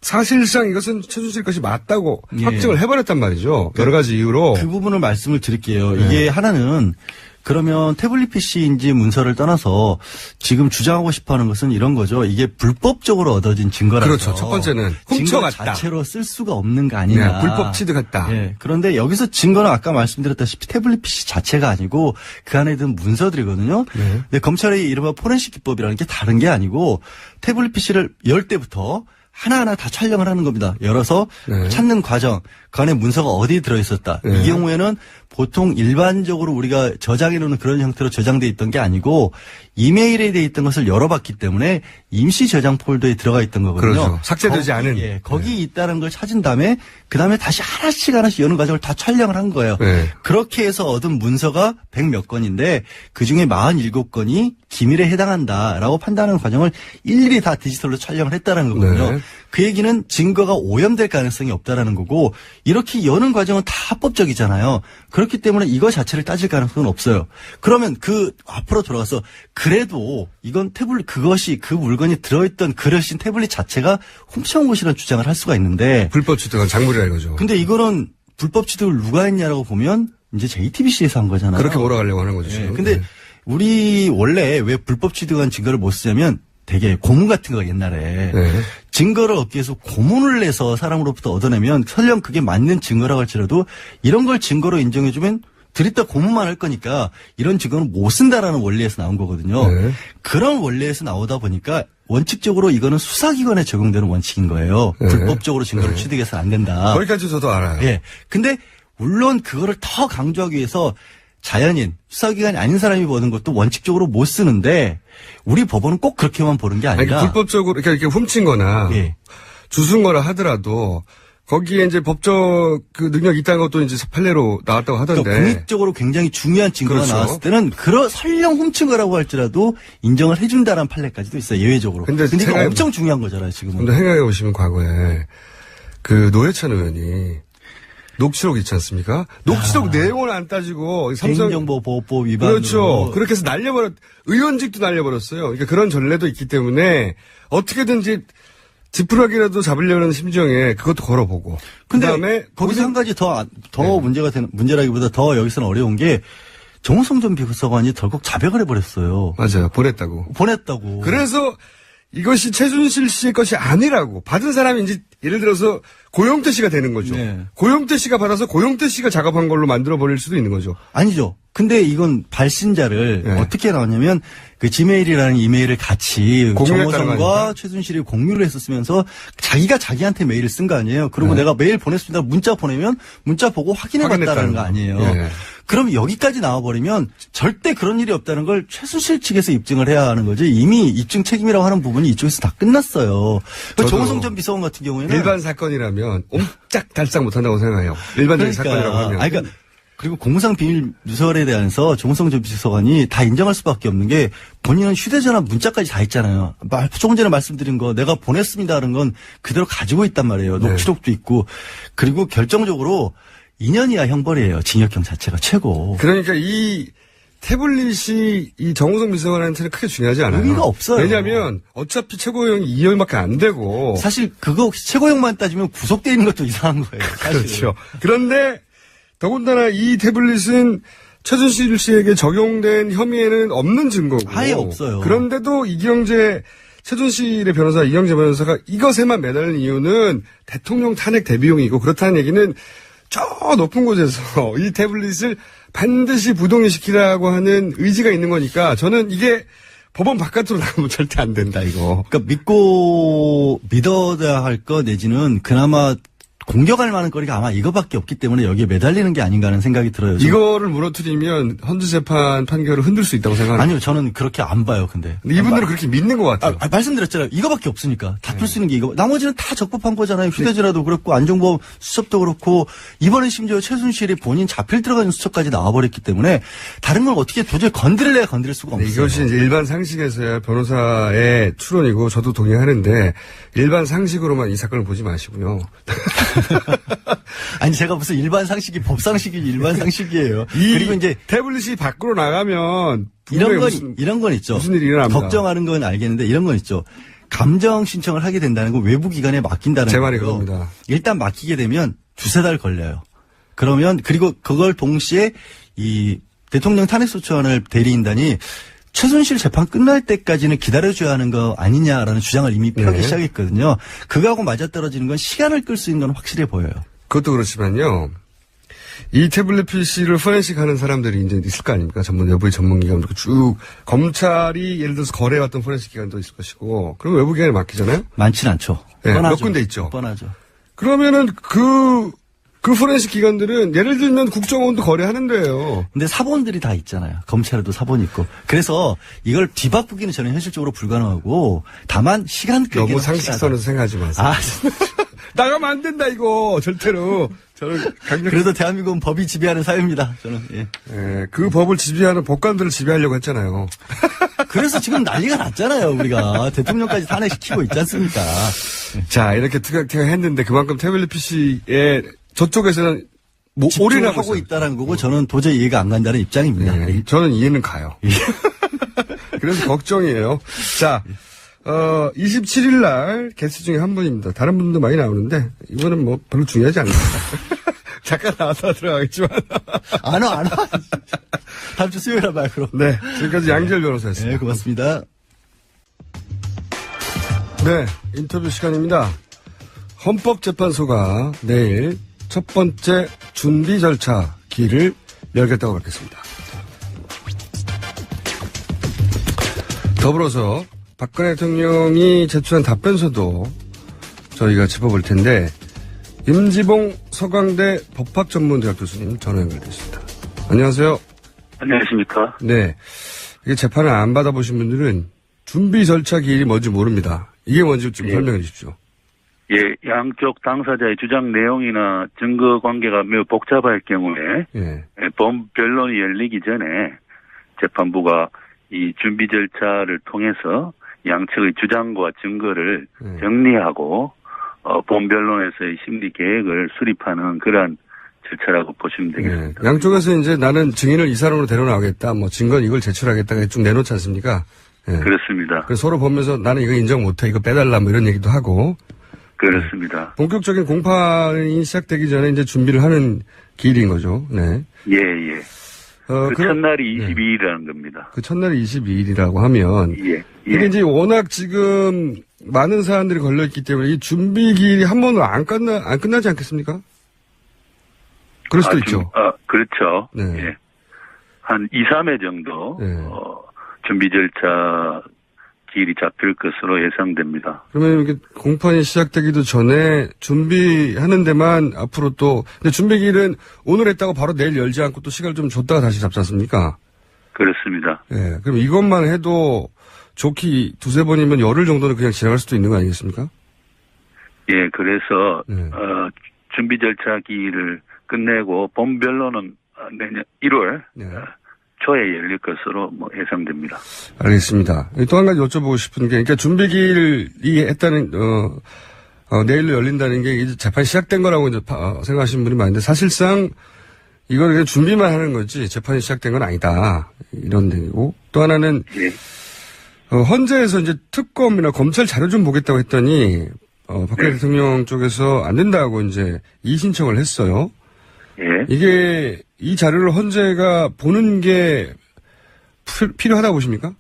사실상 이것은 최순실 것이 맞다고 예. 확증을 해버렸단 말이죠. 여러 가지 이유로. 그 부분을 말씀을 드릴게요. 네. 이게 하나는 그러면 태블릿 PC인지 문서를 떠나서 지금 주장하고 싶어하는 것은 이런 거죠. 이게 불법적으로 얻어진 증거라서. 그렇죠. 첫 번째는 증거 훔쳐갔다. 자체로 쓸 수가 없는 거 아니냐. 네, 불법 취득했다. 예. 그런데 여기서 증거는 아까 말씀드렸다시피 태블릿 PC 자체가 아니고 그 안에 든 문서들이거든요. 네. 근데 검찰의 이른바 포렌식 기법이라는 게 다른 게 아니고 태블릿 PC를 열 때부터 하나하나 다 촬영을 하는 겁니다. 열어서 네. 찾는 과정, 그 안에 문서가 어디 들어있었다. 네. 이 경우에는 보통 일반적으로 우리가 저장해 놓는 그런 형태로 저장돼 있던 게 아니고 이메일에 돼 있던 것을 열어봤기 때문에 임시 저장 폴더에 들어가 있던 거거든요. 그렇죠. 삭제되지 않은. 예, 거기 있다는 걸 찾은 다음에 그 다음에 다시 하나씩 여는 과정을 다 촬영을 한 거예요. 네. 그렇게 해서 얻은 문서가 100몇 건인데 그중에 47건이 기밀에 해당한다라고 판단하는 과정을 일일이 다 디지털로 촬영을 했다는 거거든요. 네. 그 얘기는 증거가 오염될 가능성이 없다라는 거고 이렇게 여는 과정은 다 합법적이잖아요. 그렇기 때문에 이거 자체를 따질 가능성은 없어요. 그러면 그 앞으로 돌아가서 그래도 이건 태블릿 그것이 그 물건이 들어있던 그릇인 태블릿 자체가 훔쳐온 것이라는 주장을 할 수가 있는데 불법 취득한 작물이라 이거죠. 근데 이거는 불법 취득을 누가 했냐라고 보면 이제 JTBC에서 한 거잖아요. 그렇게 몰아가려고 하는 거죠. 예, 지금. 근데 네. 우리 원래 왜 불법 취득한 증거를 못 쓰냐면 되게 고문 같은 거 옛날에 네. 증거를 얻기 위해서 고문을 내서 사람으로부터 얻어내면 설령 그게 맞는 증거라고 할지라도 이런 걸 증거로 인정해주면 들이다 고문만 할 거니까 이런 증거는 못 쓴다라는 원리에서 나온 거거든요. 네. 그런 원리에서 나오다 보니까 원칙적으로 이거는 수사기관에 적용되는 원칙인 거예요. 네. 불법적으로 증거를 취득해서는 안 된다. 거기까지 저도 알아요. 예. 근데 물론 그거를 더 강조하기 위해서 자연인, 수사기관이 아닌 사람이 보는 것도 원칙적으로 못 쓰는데 우리 법원은 꼭 그렇게만 보는 게 아니, 아니라 불법적으로 이렇게 훔친 거나 예. 주순 거라 하더라도 거기에 이제 법적 그 능력이 있다는 것도 이제 판례로 나왔다고 하던데. 그러니까 공익적으로 굉장히 중요한 증거가 그렇죠. 나왔을 때는 설령 훔친 거라고 할지라도 인정을 해준다는 판례까지도 있어요. 예외적으로. 근데 이거 생각해- 엄청 중요한 거잖아요. 지금은. 근데 생각해 보시면 과거에 그 노회찬 의원이 녹취록 있지 않습니까? 녹취록 내용을 안 따지고 삼성 개인정보보호법 위반으로. 그렇죠. 그렇게 해서 의원직도 날려버렸어요. 그러니까 그런 전례도 있기 때문에 어떻게든지 지푸라기라도 잡으려는 심정에 그것도 걸어보고. 근데 그다음에 거기서 한 가지 더 네. 문제가 되는 문제라기보다 더 여기서는 어려운 게 정호성 전 비서관이 덜컥 자백을 해버렸어요. 맞아요. 보냈다고. 보냈다고. 그래서 이것이 최순실 씨의 것이 아니라고 받은 사람이 이제 예를 들어서 고영태 씨가 되는 거죠. 네. 고영태 씨가 받아서 고영태 씨가 작업한 걸로 만들어 버릴 수도 있는 거죠. 아니죠. 근데 이건 발신자를 네. 어떻게 나왔냐면 그 지메일이라는 이메일을 같이 공유했다는 거 정호성과 아닙니까? 최순실이 공유를 했었으면서 자기가 자기한테 메일을 쓴 거 아니에요. 그리고 네. 내가 메일 보냈습니다. 문자 보내면 문자 보고 확인해봤다는 확인했다는 거 거. 아니에요. 네. 그럼 여기까지 나와버리면 절대 그런 일이 없다는 걸 최순실 측에서 입증을 해야 하는 거지. 이미 입증 책임이라고 하는 부분이 이쪽에서 다 끝났어요. 저도 정호성 전 비서관 같은 경우에는 일반 사건이라면 옴짝달싹 못한다고 생각해요. 일반적인 사건이라고 하면. 아니, 그러니까 그리고 공무상 비밀 누설에 대해서 정호성 전 비서관이 다 인정할 수밖에 없는 게 본인은 휴대전화 문자까지 다 있잖아요. 조금 전에 말씀드린 거 내가 보냈습니다라는 건 그대로 가지고 있단 말이에요. 네. 녹취록도 있고. 그리고 결정적으로 2년 이하 형벌이에요. 징역형 자체가 최고. 그러니까 이 태블릿이 이 정우성 비서관한테는 크게 중요하지 않아요. 의미가 없어요. 왜냐하면 어차피 최고형이 2년밖에 안 되고. 사실 그거 최고형만 따지면 구속돼 있는 것도 이상한 거예요. 사실은. 그렇죠. 그런데 더군다나 이 태블릿은 최순실 씨에게 적용된 혐의에는 없는 증거고. 아예 없어요. 그런데도 최순실의 변호사 이경재 변호사가 이것에만 매달린 이유는 대통령 탄핵 대비용이고 그렇다는 얘기는 저 높은 곳에서 이 태블릿을 반드시 부동의시키라고 하는 의지가 있는 거니까 저는 이게 법원 바깥으로 나가면 절대 안 된다, 이거. 그러니까 믿어야 할 거 내지는 그나마 공격할 만한 거리가 아마 이거밖에 없기 때문에 여기에 매달리는 게 아닌가 하는 생각이 들어요. 이거를 무너뜨리면 헌재재판 판결을 흔들 수 있다고 생각합니다. 아니요, 저는 그렇게 안 봐요, 근데 이분들은 그렇게 믿는 것 같아요. 말씀드렸잖아요. 이거밖에 없으니까. 다툴 수 있는 게 이거. 나머지는 다 적법한 거잖아요. 휴대전화도 그렇고, 안종범 수첩도 그렇고, 이번에 심지어 최순실이 본인 자필 들어가는 수첩까지 나와버렸기 때문에, 다른 걸 어떻게 도저히 건드릴래야 건드릴 수가 없어요. 이것이 이제 일반 상식에서야 변호사의 추론이고, 저도 동의하는데, 일반 상식으로만 이 사건을 보지 마시고요. 아니, 제가 무슨 일반 상식이 법상식이 일반 상식이에요. 그리고 이제 태블릿이 밖으로 나가면 이런 건 있죠. 무슨 일이 일어납니다. 걱정하는 건 알겠는데 이런 건 있죠. 감정 신청을 하게 된다는 건 외부 기관에 맡긴다는 제 말이 거고요. 그겁니다. 일단 맡기게 되면 2-3달 걸려요. 그러면 그리고 그걸 동시에 이 대통령 탄핵소추안을 대리인단이 최순실 재판 끝날 때까지는 기다려줘야 하는 거 아니냐라는 주장을 이미 펴기 시작했거든요. 그거하고 맞아떨어지는 건 시간을 끌 수 있는 건 확실해 보여요. 그것도 그렇지만요. 이 태블릿 PC를 포렌식 하는 사람들이 이제 있을 거 아닙니까? 외부의 전문기관도 쭉, 검찰이 예를 들어서 거래해왔던 포렌식 기관도 있을 것이고, 그럼 외부기관에 맡기잖아요? 많진 않죠. 네, 뻔하죠. 몇 군데 있죠. 뻔하죠. 그러면은 그 포렌식 기관들은 예를 들면 국정원도 거래하는데요. 근데 사본들이 다 있잖아요. 검찰에도 사본이 있고. 그래서 이걸 뒤바꾸기는 저는 현실적으로 불가능하고, 다만 시간 끌기는 너무 상식선에서 생각하지 마세요. 나가면 안 된다, 이거. 절대로. 저는 그래도 대한민국은 법이 지배하는 사회입니다. 저는. 예. 예, 그 법을 지배하는 법관들을 지배하려고 했잖아요. 그래서 지금 난리가 났잖아요. 우리가 대통령까지 탄핵시키고 있지 않습니까? 자, 이렇게 티격태격 했는데 그만큼 태블릿 PC에 저쪽에서는 올인하고 있다는 거고 저는 도저히 이해가 안 간다는 입장입니다. 네, 저는 이해는 가요. 그래서 걱정이에요. 자, 27일 날 게스트 중에 한 분입니다. 다른 분도 많이 나오는데 이거는 뭐 별로 중요하지 않습니다. 잠깐 나와서 들어가겠지만 안 와. 다음 주 수요일에 봐요. 그럼. 네, 지금까지 양지열 변호사였습니다. 네, 고맙습니다. 네, 인터뷰 시간입니다. 헌법재판소가 내일 첫 번째 준비 절차 기일을 열겠다고 밝혔습니다. 더불어서 박근혜 대통령이 제출한 답변서도 저희가 짚어볼 텐데 임지봉 서강대 법학전문대학 교수님 전화 연결되어 있습니다. 안녕하세요. 안녕하십니까. 네, 이게 재판을 안 받아보신 분들은 준비 절차 기일이 뭔지 모릅니다. 이게 뭔지 좀 설명해 주십시오. 예, 양쪽 당사자의 주장 내용이나 증거 관계가 매우 복잡할 경우에 본 변론이 열리기 전에 재판부가 이 준비 절차를 통해서 양측의 주장과 증거를 정리하고 본 변론에서의 심리 계획을 수립하는 그러한 절차라고 보시면 되겠습니다. 양쪽에서 이제 나는 증인을 이 사람으로 데려나가겠다, 뭐 증거는 이걸 제출하겠다 쭉 내놓지 않습니까? 그렇습니다. 그래서 서로 보면서 나는 이거 인정 못해, 이거 빼달라, 뭐 이런 얘기도 하고. 그렇습니다. 본격적인 공판이 시작되기 전에 이제 준비를 하는 기일인 거죠. 네. 예. 그 첫날이 22일이라는 겁니다. 그 첫날이 22일이라고 하면. 예. 근데 이제 워낙 지금 많은 사안들이 걸려있기 때문에 이 준비 기일이 한 번으로 안 끝나지 않겠습니까? 그럴 수도 있죠. 그렇죠. 네. 예. 한 2, 3회 정도, 준비 절차 기일이 잡힐 것으로 예상됩니다. 그러면 이게 공판이 시작되기도 전에 준비하는 데만 앞으로 또, 근데 준비 기일은 오늘 했다고 바로 내일 열지 않고 또 시간을 좀 줬다가 다시 잡지 않습니까? 그렇습니다. 예. 그럼 이것만 해도 좋기 2-3번이면 열흘 정도는 그냥 지나갈 수도 있는 거 아니겠습니까? 예, 그래서, 준비 절차 기일을 끝내고 본 변론은 내년 1월 초에 열릴 것으로 예상됩니다. 알겠습니다. 또 한 가지 여쭤보고 싶은 게, 그러니까 준비 기일이 했다는, 내일로 열린다는 게 이제 재판이 시작된 거라고 이제 생각하시는 분이 많은데 사실상 이걸 그냥 준비만 하는 거지 재판이 시작된 건 아니다. 이런 얘기고. 또 하나는, 헌재에서 이제 특검이나 검찰 자료 좀 보겠다고 했더니, 박근혜 대통령 쪽에서 안 된다고 이제 이의신청을 했어요. 이게 이 자료를 헌재가 보는 게 필요하다고 보십니까?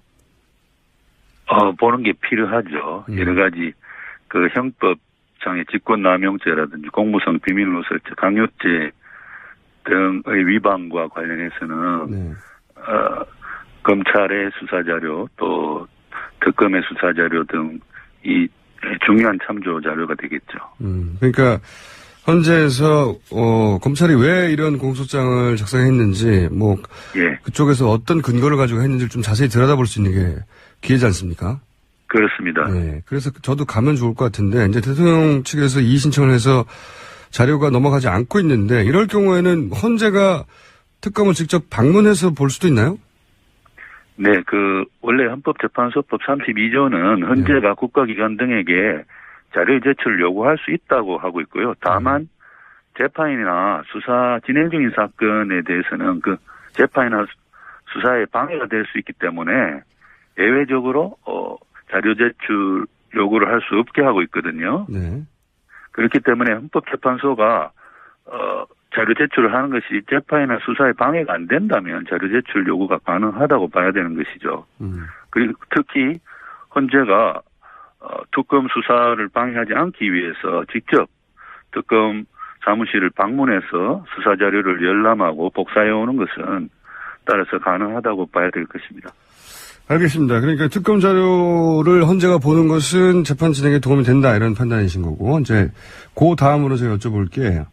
보는 게 필요하죠. 여러 가지 그 형법상의 직권남용죄라든지 공무상 비밀누설죄, 강요죄 등의 위반과 관련해서는 검찰의 수사자료 또 특검의 수사자료 등 이 중요한 참조 자료가 되겠죠. 그러니까 현재에서 검찰이 왜 이런 공소장을 작성했는지 예. 그쪽에서 어떤 근거를 가지고 했는지 좀 자세히 들여다볼 수 있는 게 기회지 않습니까? 그렇습니다. 네. 그래서 저도 가면 좋을 것 같은데 이제 대통령 측에서 이의 신청을 해서 자료가 넘어가지 않고 있는데 이럴 경우에는 헌재가 특검을 직접 방문해서 볼 수도 있나요? 네, 원래 헌법재판소법 32조는 헌재가 국가기관 등에게 자료 제출을 요구할 수 있다고 하고 있고요. 다만, 재판이나 수사 진행 중인 사건에 대해서는 재판이나 수사에 방해가 될 수 있기 때문에 예외적으로, 자료 제출 요구를 할 수 없게 하고 있거든요. 네. 그렇기 때문에 헌법재판소가, 자료 제출을 하는 것이 재판이나 수사에 방해가 안 된다면 자료 제출 요구가 가능하다고 봐야 되는 것이죠. 그리고 특히 헌재가 특검 수사를 방해하지 않기 위해서 직접 특검 사무실을 방문해서 수사 자료를 열람하고 복사해 오는 것은 따라서 가능하다고 봐야 될 것입니다. 알겠습니다. 그러니까 특검 자료를 헌재가 보는 것은 재판 진행에 도움이 된다 이런 판단이신 거고 이제 그 다음으로 제가 여쭤볼게.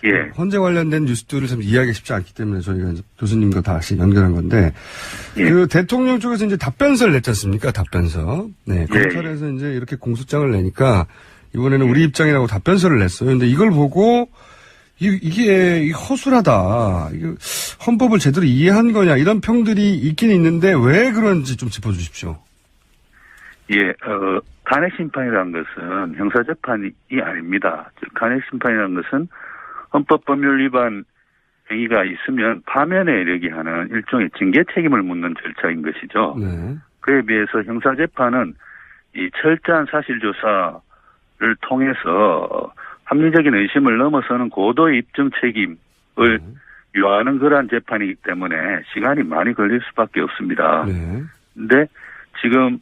예. 헌재 관련된 뉴스들을 참 이해하기 쉽지 않기 때문에 저희가 이제 교수님과 다시 연결한 건데, 예. 대통령 쪽에서 이제 답변서를 냈지 않습니까? 답변서. 네. 예. 검찰에서 이제 이렇게 공소장을 내니까 이번에는 우리 입장이라고 답변서를 냈어요. 근데 이걸 보고 이게 허술하다. 이거 헌법을 제대로 이해한 거냐 이런 평들이 있긴 있는데 왜 그런지 좀 짚어주십시오. 예, 탄핵 심판이라는 것은 형사재판이 아닙니다. 즉, 탄핵 심판이라는 것은 헌법법률 위반 행위가 있으면 파면에 이르게 하는 일종의 징계 책임을 묻는 절차인 것이죠. 네. 그에 비해서 형사재판은 이 철저한 사실조사를 통해서 합리적인 의심을 넘어서는 고도의 입증 책임을 요하는 그러한 재판이기 때문에 시간이 많이 걸릴 수밖에 없습니다. 네. 근데 지금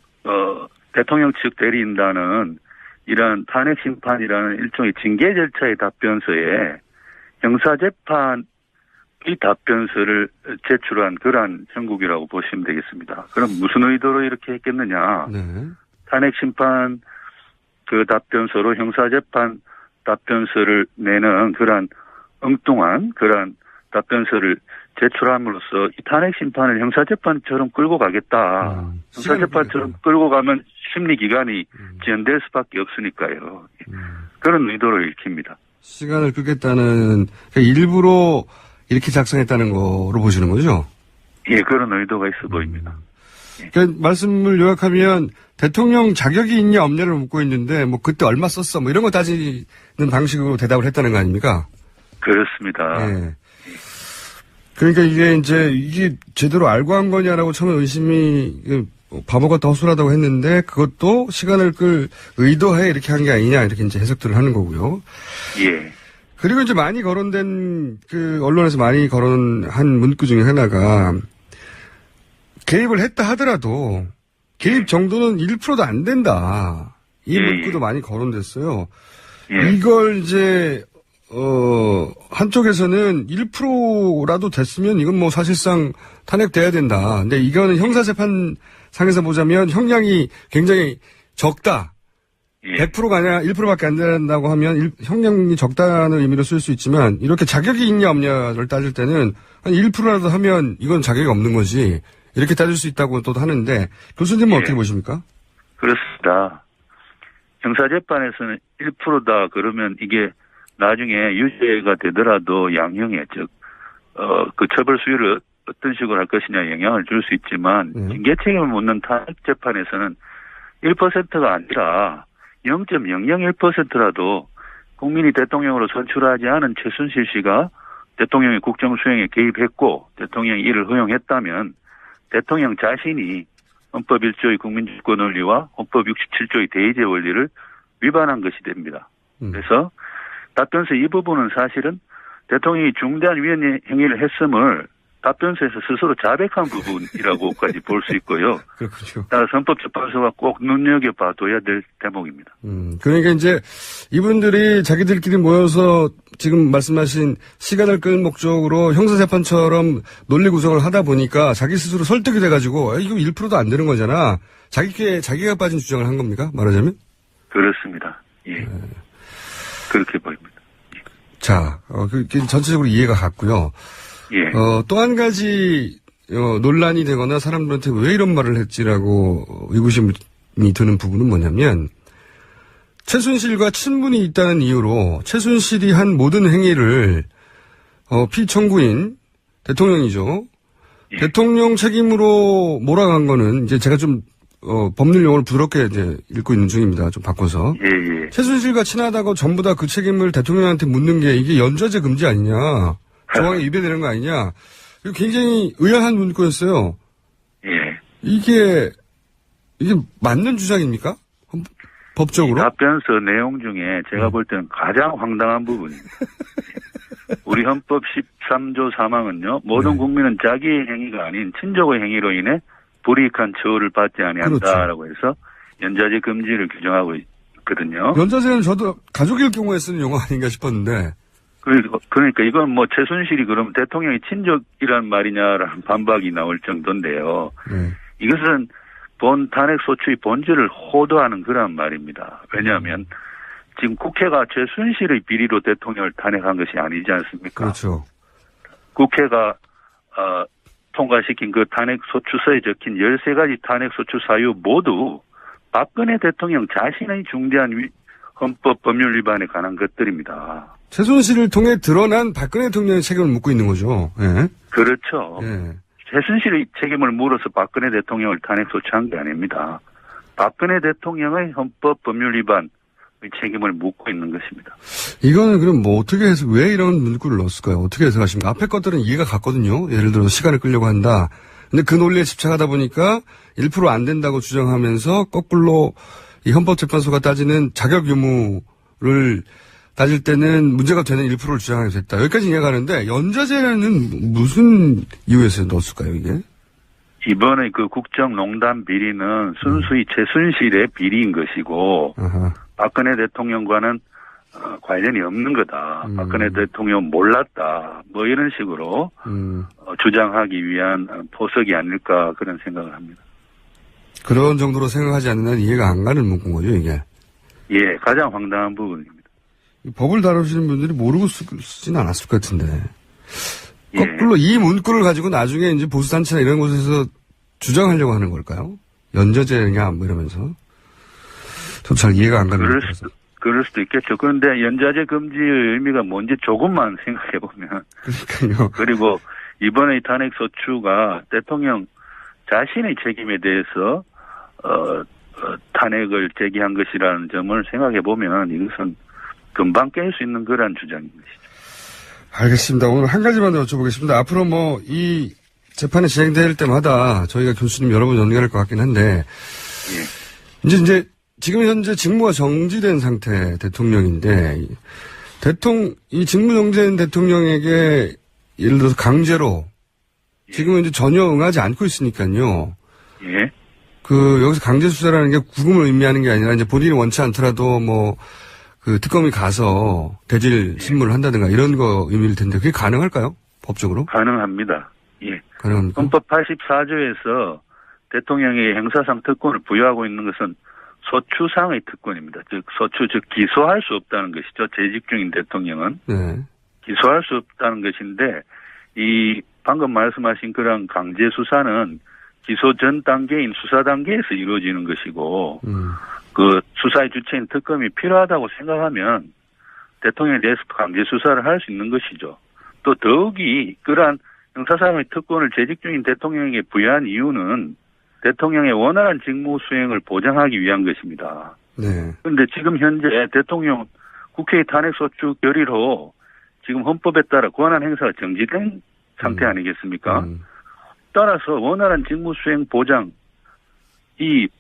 대통령 측 대리인단은 이러한 탄핵 심판이라는 일종의 징계 절차의 답변서에 형사재판의 답변서를 제출한 그러한 형국이라고 보시면 되겠습니다. 그럼 무슨 의도로 이렇게 했겠느냐? 네. 탄핵 심판 답변서로 형사재판 답변서를 내는 그러한 엉뚱한 그러한 답변서를 제출함으로써 이 탄핵 심판을 형사재판처럼 끌고 가겠다. 형사재판처럼 끌고 가면 심리기간이 지연될 수밖에 없으니까요. 그런 의도를 읽힙니다. 시간을 끌겠다는, 그러니까 일부러 이렇게 작성했다는 거로 보시는 거죠? 예, 그런 의도가 있어 보입니다. 그러니까 말씀을 요약하면 대통령 자격이 있냐 없냐를 묻고 있는데 그때 얼마 썼어 이런 거 따지는 방식으로 대답을 했다는 거 아닙니까? 그렇습니다. 예. 그러니까 이게 제대로 알고 한 거냐라고 처음에 의심이 바보 같다 허술하다고 했는데 그것도 시간을 끌 의도해 이렇게 한 게 아니냐 이렇게 이제 해석들을 하는 거고요. 예. 그리고 이제 많이 거론된 언론에서 많이 거론한 문구 중에 하나가 개입을 했다 하더라도 개입 정도는 1%도 안 된다. 이 문구도 많이 거론됐어요. 이걸 이제 한쪽에서는 1%라도 됐으면 이건 사실상 탄핵돼야 된다. 근데 이거는 형사재판상에서 보자면 형량이 굉장히 적다. 100%가 아니라 1%밖에 안 된다고 하면 형량이 적다는 의미로 쓸 수 있지만 이렇게 자격이 있냐 없냐를 따질 때는 한 1%라도 하면 이건 자격이 없는 거지. 이렇게 따질 수 있다고 또 하는데 교수님은 어떻게 보십니까? 그렇습니다. 형사재판에서는 1%다 그러면 이게 나중에 유죄가 되더라도 양형에 즉 처벌 수위를 어떤 식으로 할 것이냐 영향을 줄 수 있지만 징계 책임을 묻는 탄핵 재판에서는 1%가 아니라 0.001%라도 국민이 대통령으로 선출하지 않은 최순실 씨가 대통령의 국정 수행에 개입했고 대통령이 이를 허용했다면 대통령 자신이 헌법 1조의 국민주권 원리와 헌법 67조의 대의제 원리를 위반한 것이 됩니다. 그래서 답변서 이 부분은 사실은 대통령이 중대한 위헌 행위를 했음을 답변서에서 스스로 자백한 부분이라고까지 볼 수 있고요. 그렇군요. 따라서 헌법재판소가 꼭 눈여겨봐둬야 될 대목입니다. 그러니까 이제 이분들이 자기들끼리 모여서 지금 말씀하신 시간을 끌 목적으로 형사재판처럼 논리 구성을 하다 보니까 자기 스스로 설득이 돼가지고 이거 1%도 안 되는 거잖아. 자기가 빠진 주장을 한 겁니까? 말하자면? 그렇습니다. 예. 그렇게 보입니다. 자, 전체적으로 이해가 갔고요. 예. 또 한 가지, 논란이 되거나 사람들한테 왜 이런 말을 했지라고 의구심이 드는 부분은 뭐냐면, 최순실과 친분이 있다는 이유로 최순실이 한 모든 행위를, 피청구인 대통령이죠. 예. 대통령 책임으로 몰아간 거는 이제 제가 좀, 법률 용어를 부드럽게 이제 읽고 있는 중입니다. 좀 바꿔서. 예. 최순실과 친하다고 전부 다 그 책임을 대통령한테 묻는 게 이게 연좌제 금지 아니냐. 조항에 위배되는 거 아니냐. 이거 굉장히 의아한 문구였어요. 예. 이게 맞는 주장입니까? 법적으로? 답변서 내용 중에 제가 볼 때는 가장 황당한 부분입니다. 우리 헌법 13조 3항은요. 모든 국민은 자기의 행위가 아닌 친족의 행위로 인해 불이익한 처우를 받지 아니한다라고 해서 연좌제 금지를 규정하고 있거든요. 연좌제는 저도 가족일 경우에 쓰는 용어 아닌가 싶었는데. 그러니까 이건 뭐 최순실이 그럼 대통령이 친족이란 말이냐라는 반박이 나올 정도인데요. 이것은 본 탄핵 소추의 본질을 호도하는 그런 말입니다. 왜냐하면 지금 국회가 최순실의 비리로 대통령을 탄핵한 것이 아니지 않습니까? 그렇죠. 국회가 통과시킨 그 탄핵 소추서에 적힌 13가지 탄핵 소추 사유 모두 박근혜 대통령 자신의 중대한 헌법 법률 위반에 관한 것들입니다. 최순실을 통해 드러난 박근혜 대통령의 책임을 묻고 있는 거죠. 예. 그렇죠. 예. 최순실의 책임을 물어서 박근혜 대통령을 탄핵 소추한 게 아닙니다. 박근혜 대통령의 헌법 법률 위반의 책임을 묻고 있는 것입니다. 이거는 그럼 뭐 어떻게 해서 왜 이런 문구를 넣었을까요? 어떻게 해석하십니까? 앞에 것들은 이해가 갔거든요. 예를 들어서 시간을 끌려고 한다. 근데 그 논리에 집착하다 보니까 1% 안 된다고 주장하면서 거꾸로 이 헌법재판소가 따지는 자격 유무를 따질 때는 문제가 되는 1%를 주장하게 됐다. 여기까지 이해가 가는데 연좌제는 무슨 이유에서 넣었을까요, 이게? 이번에 그 국정농단 비리는 순수히 최순실의 비리인 것이고 박근혜 대통령과는 관련이 없는 거다. 박근혜 대통령 몰랐다. 뭐 이런 식으로 주장하기 위한 포석이 아닐까 그런 생각을 합니다. 그런 정도로 생각하지 않는 한 이해가 안 가는 문구인 거죠, 이게? 예, 가장 황당한 부분입니다. 법을 다루시는 분들이 모르고 쓰지는 않았을 것 같은데. 예. 거꾸로 이 문구를 가지고 나중에 이제 보수단체나 이런 곳에서 주장하려고 하는 걸까요? 연좌제냐, 뭐 이러면서. 좀 잘 이해가 안 가는 그럴 수도 있겠죠. 그런데 연좌제 금지의 의미가 뭔지 조금만 생각해보면. 그러니까요. 그리고 이번에 탄핵 소추가 대통령 자신의 책임에 대해서, 탄핵을 제기한 것이라는 점을 생각해보면 이것은 금방 깰 수 있는 그런 주장인 것이죠. 알겠습니다. 오늘 한 가지만 더 여쭤보겠습니다. 앞으로 뭐, 이 재판이 진행될 때마다 저희가 교수님 여러 번 연결할 것 같긴 한데, 예. 이제 지금 현재 직무가 정지된 상태 대통령인데, 이 직무 정지된 대통령에게 예를 들어서 강제로, 지금은 이제 전혀 응하지 않고 있으니까요. 예. 여기서 강제 수사라는 게 구금을 의미하는 게 아니라 이제 본인이 원치 않더라도 뭐, 특검이 가서 대질 신문을 한다든가 이런 거 의미일 텐데 그게 가능할까요? 법적으로? 가능합니다. 예. 가능합니까? 헌법 84조에서 대통령에게 형사상 특권을 부여하고 있는 것은 소추상의 특권입니다. 즉 기소할 수 없다는 것이죠. 재직 중인 대통령은. 네. 기소할 수 없다는 것인데 방금 말씀하신 그런 강제 수사는 기소 전 단계인 수사 단계에서 이루어지는 것이고 그 수사의 주체인 특검이 필요하다고 생각하면 대통령에 대해서 강제 수사를 할 수 있는 것이죠. 또 더욱이 그러한 형사상의 특권을 재직 중인 대통령에게 부여한 이유는 대통령의 원활한 직무 수행을 보장하기 위한 것입니다. 네. 그런데 지금 현재 대통령 국회의 탄핵소추 결의로 지금 헌법에 따라 권한 행사가 정지된 상태 아니겠습니까? 따라서 원활한 직무 수행 보장이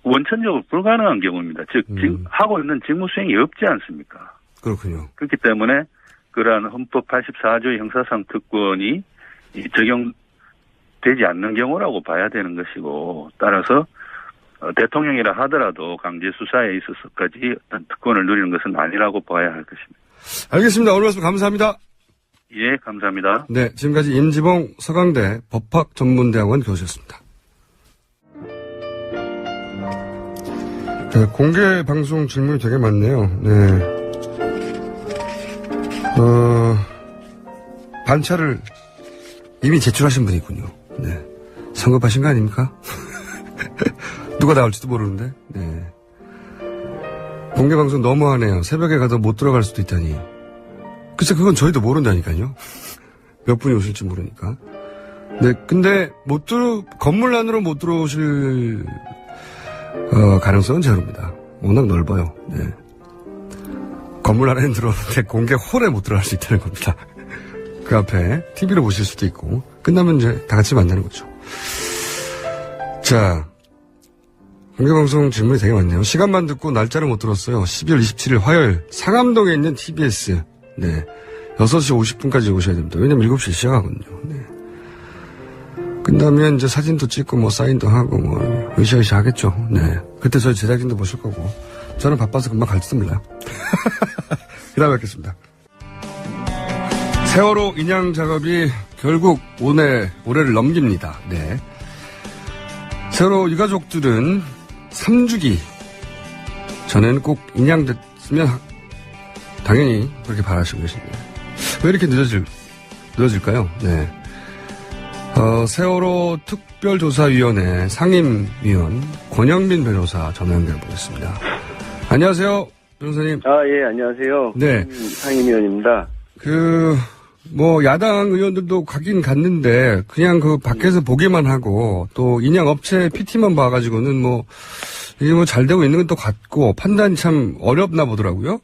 원천적으로 불가능한 경우입니다. 즉 지금 하고 있는 직무 수행이 없지 않습니까? 그렇군요. 그렇기 때문에 그러한 헌법 84조의 형사상 특권이 되지 않는 경우라고 봐야 되는 것이고, 따라서 대통령이라 하더라도 강제 수사에 있어서까지 어떤 특권을 누리는 것은 아니라고 봐야 할 것입니다. 알겠습니다. 오늘 말씀 감사합니다. 예, 감사합니다. 네, 지금까지 임지봉 서강대 법학전문대학원 교수였습니다. 네, 공개 방송 질문이 되게 많네요. 네. 반차를 이미 제출하신 분이 있군요. 네. 성급하신 거 아닙니까? 누가 나올지도 모르는데. 네. 공개 방송 너무하네요. 새벽에 가도 못 들어갈 수도 있다니. 글쎄, 그건 저희도 모른다니까요. 몇 분이 오실지 모르니까. 네, 근데 건물 안으로 못 들어오실, 가능성은 제로입니다. 워낙 넓어요. 네. 건물 안에는 들어오는데 공개 홀에 못 들어갈 수 있다는 겁니다. 그 앞에 TV로 보실 수도 있고, 끝나면 이제 다 같이 만나는 거죠. 자, 공개방송 질문이 되게 많네요. 시간만 듣고 날짜를 못 들었어요. 12월 27일 화요일 상암동에 있는 TBS. 네. 6시 50분까지 오셔야 됩니다. 왜냐면 7시에 시작하거든요. 네. 끝나면 이제 사진도 찍고 뭐 사인도 하고 뭐 으쌰으쌰 하겠죠. 네. 그때 저희 제작진도 모실 거고. 저는 바빠서 금방 갈지도 몰라요. 그 다음에 뵙겠습니다. 세월호 인양 작업이 결국 올해를 넘깁니다. 네. 세월호 유가족들은 3주기 전에는 꼭 인양됐으면 당연히 그렇게 바라시고 계십니다. 왜 이렇게 늦어질까요? 네. 세월호 특별조사위원회 상임위원 권영민 변호사 전화 연결해 보겠습니다. 안녕하세요, 변호사님. 예, 안녕하세요. 네. 상임위원입니다. 야당 의원들도 가긴 갔는데, 그냥 밖에서 보기만 하고, 또 인양 업체 PT만 봐가지고는 이게 잘 되고 있는 건 또 같고, 판단이 참 어렵나 보더라고요.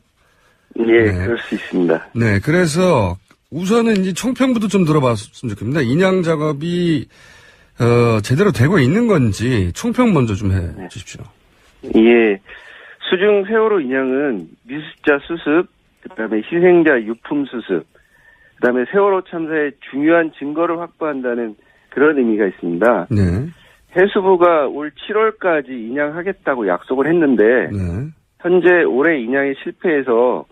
예, 네. 그럴 수 있습니다. 네, 그래서 우선은 이제 총평부터 좀 들어봤으면 좋겠습니다. 인양 작업이, 제대로 되고 있는 건지, 총평 먼저 좀 해 주십시오. 예. 수중 세월호 인양은 미수자 수습, 그 다음에 희생자 유품 수습, 그 다음에 세월호 참사의 중요한 증거를 확보한다는 그런 의미가 있습니다. 네. 해수부가 올 7월까지 인양하겠다고 약속을 했는데, 네. 현재 올해 인양에 실패해서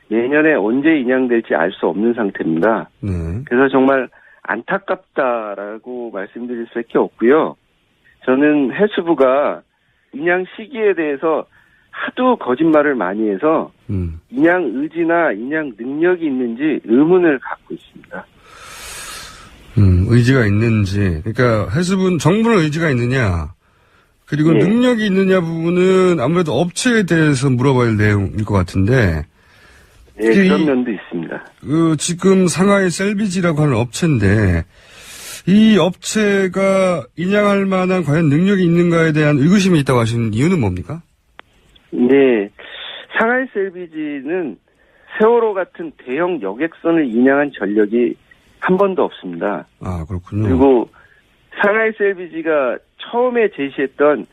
내년에 언제 인양될지 알 수 없는 상태입니다. 네. 그래서 정말 안타깝다라고 말씀드릴 수밖에 없고요. 저는 해수부가 인양 시기에 대해서 하도 거짓말을 많이 해서 인양 의지나 인양 능력이 있는지 의문을 갖고 있습니다. 의지가 있는지. 그러니까 해수부는 정부는 의지가 있느냐, 그리고 네. 능력이 있느냐 부분은 아무래도 업체에 대해서 물어봐야 할 내용일 것 같은데. 네, 그런 면도 있습니다. 지금 상하이 셀비지라고 하는 업체인데, 이 업체가 인양할 만한 과연 능력이 있는가에 대한 의구심이 있다고 하시는 이유는 뭡니까? 네. 상하이 셀비지는 세월호 같은 대형 여객선을 인양한 전력이 한 번도 없습니다. 아, 그렇군요. 그리고 상하이 셀비지가 처음에 제시했던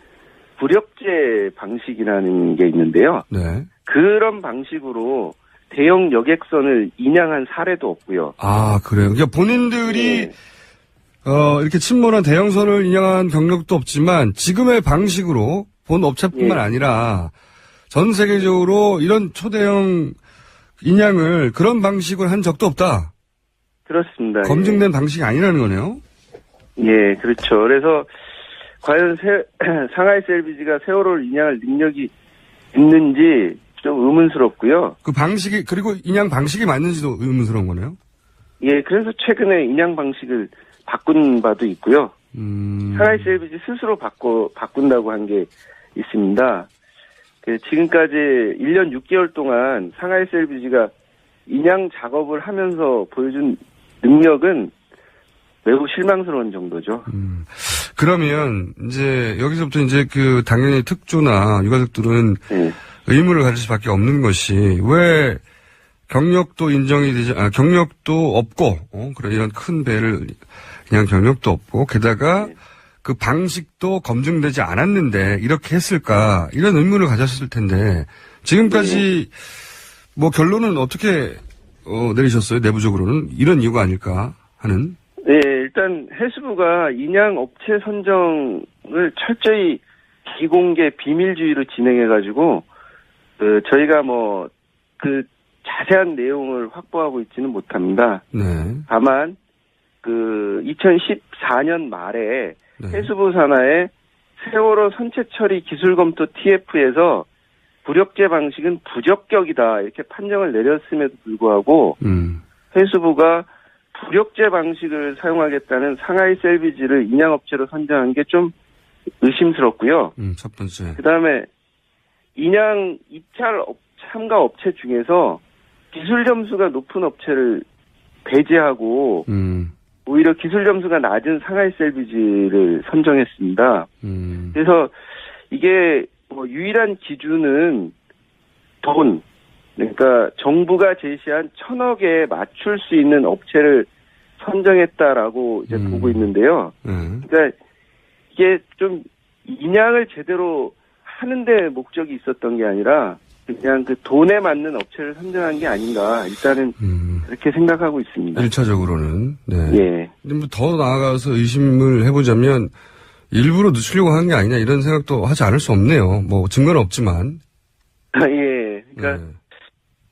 부력제 방식이라는 게 있는데요. 네. 그런 방식으로 대형 여객선을 인양한 사례도 없고요. 아, 그래요. 그러니까 본인들이 네. 이렇게 침몰한 대형선을 인양한 경력도 없지만 지금의 방식으로 본 업체뿐만 예. 아니라 전 세계적으로 이런 초대형 인양을 그런 방식을 한 적도 없다. 그렇습니다. 검증된 방식이 아니라는 거네요. 예, 그렇죠. 그래서 과연 상하이 셀비지가 세월호를 인양할 능력이 있는지 좀 의문스럽고요. 그 방식이, 그리고 인양 방식이 맞는지도 의문스러운 거네요. 예, 그래서 최근에 인양 방식을 바꾼 바도 있고요. 상하이 셀비지 스스로 바꾼다고 한 게 있습니다. 지금까지 1년 6개월 동안 상하이 셀비지가 인양 작업을 하면서 보여준 능력은 매우 실망스러운 정도죠. 그러면 이제 여기서부터 이제 당연히 특조나 유가족들은 네. 의문을 가질 수밖에 없는 것이 왜 경력도 인정이 되지, 경력도 없고, 그런 이런 큰 배를 그냥 경력도 없고, 게다가 그 방식도 검증되지 않았는데 이렇게 했을까, 이런 의문을 가졌을 텐데, 지금까지 결론은 어떻게 내리셨어요? 내부적으로는 이런 이유가 아닐까 하는. 네, 일단 해수부가 인양 업체 선정을 철저히 비공개 비밀주의로 진행해가지고 저희가 그 자세한 내용을 확보하고 있지는 못합니다. 네. 다만 2014년 말에 네. 해수부 산하에 세월호 선체 처리 기술 검토 TF에서 부력제 방식은 부적격이다 이렇게 판정을 내렸음에도 불구하고 해수부가 부력제 방식을 사용하겠다는 상하이 셀비지를 인양업체로 선정한 게 좀 의심스럽고요. 첫 번째. 그다음에 인양 입찰 참가 업체 중에서 기술 점수가 높은 업체를 배제하고 오히려 기술 점수가 낮은 상하이 셀비지를 선정했습니다. 그래서 이게 유일한 기준은 돈, 그러니까 정부가 제시한 1,000억에 맞출 수 있는 업체를 선정했다라고 이제 보고 있는데요. 그러니까 이게 좀 인양을 제대로 하는데 목적이 있었던 게 아니라 그냥 그 돈에 맞는 업체를 선정한 게 아닌가 일단은 그렇게 생각하고 있습니다. 1차적으로는. 네. 예. 근데 더 나아가서 의심을 해보자면 일부러 늦추려고 하는 게 아니냐 이런 생각도 하지 않을 수 없네요. 증거는 없지만. 예. 그러니까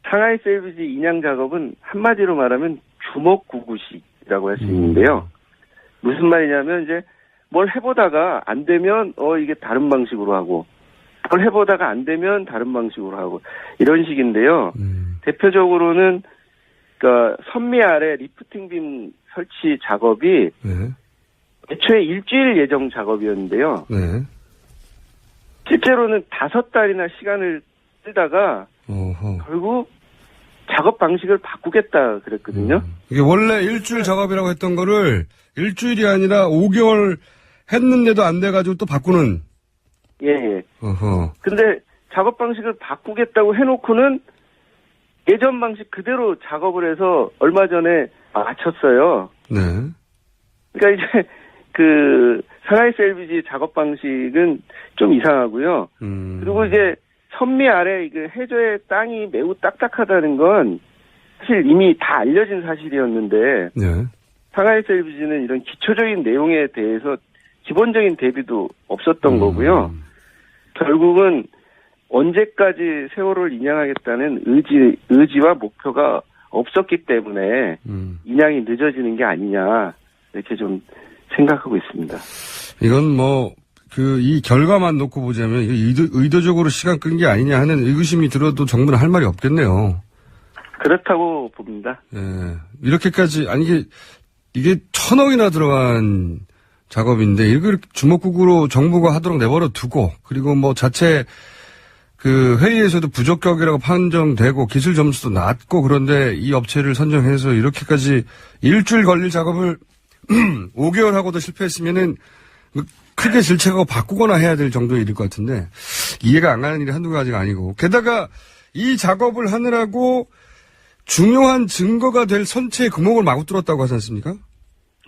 상하이 셀비지 인양 작업은 한마디로 말하면 주먹구구식이라고 할 수 있는데요. 무슨 말이냐면 이제 뭘 해보다가 안 되면 이게 다른 방식으로 하고 뭘 해보다가 안 되면 다른 방식으로 하고 이런 식인데요. 대표적으로는 그러니까 선미 아래 리프팅빔 설치 작업이 애초에 일주일 예정 작업이었는데요. 네. 실제로는 5달이나 시간을 쓰다가 결국 작업 방식을 바꾸겠다 그랬거든요. 이게 원래 일주일 작업이라고 했던 거를 일주일이 아니라 5개월 했는데도 안 돼가지고 또 바꾸는. 예. 어허. 근데 작업 방식을 바꾸겠다고 해놓고는 예전 방식 그대로 작업을 해서 얼마 전에 마쳤어요. 네. 그러니까 이제 상하이 셀비지 작업 방식은 좀 이상하고요. 그리고 이제 선미 아래 해저의 땅이 매우 딱딱하다는 건 사실 이미 다 알려진 사실이었는데 네. 상하이 셀비지는 이런 기초적인 내용에 대해서 기본적인 대비도 없었던 거고요. 결국은 언제까지 세월호를 인양하겠다는 의지와 목표가 없었기 때문에 인양이 늦어지는 게 아니냐 이렇게 좀 생각하고 있습니다. 이건 이 결과만 놓고 보자면 의도적으로 시간 끈 게 아니냐 하는 의구심이 들어도 정부는 할 말이 없겠네요. 그렇다고 봅니다. 예. 이렇게까지 이게 1,000억이나 들어간 작업인데 이걸 주먹구구로 정부가 하도록 내버려 두고 그리고 자체 회의에서도 부적격이라고 판정되고 기술 점수도 낮고 그런데 이 업체를 선정해서 이렇게까지 일주일 걸릴 작업을 5개월 하고도 실패했으면은 크게 질책하고 바꾸거나 해야 될 정도의 일일 것 같은데 이해가 안 가는 일이 한두 가지가 아니고 게다가 이 작업을 하느라고 중요한 증거가 될 선체의 구멍을 마구 뚫었다고 하지 않습니까?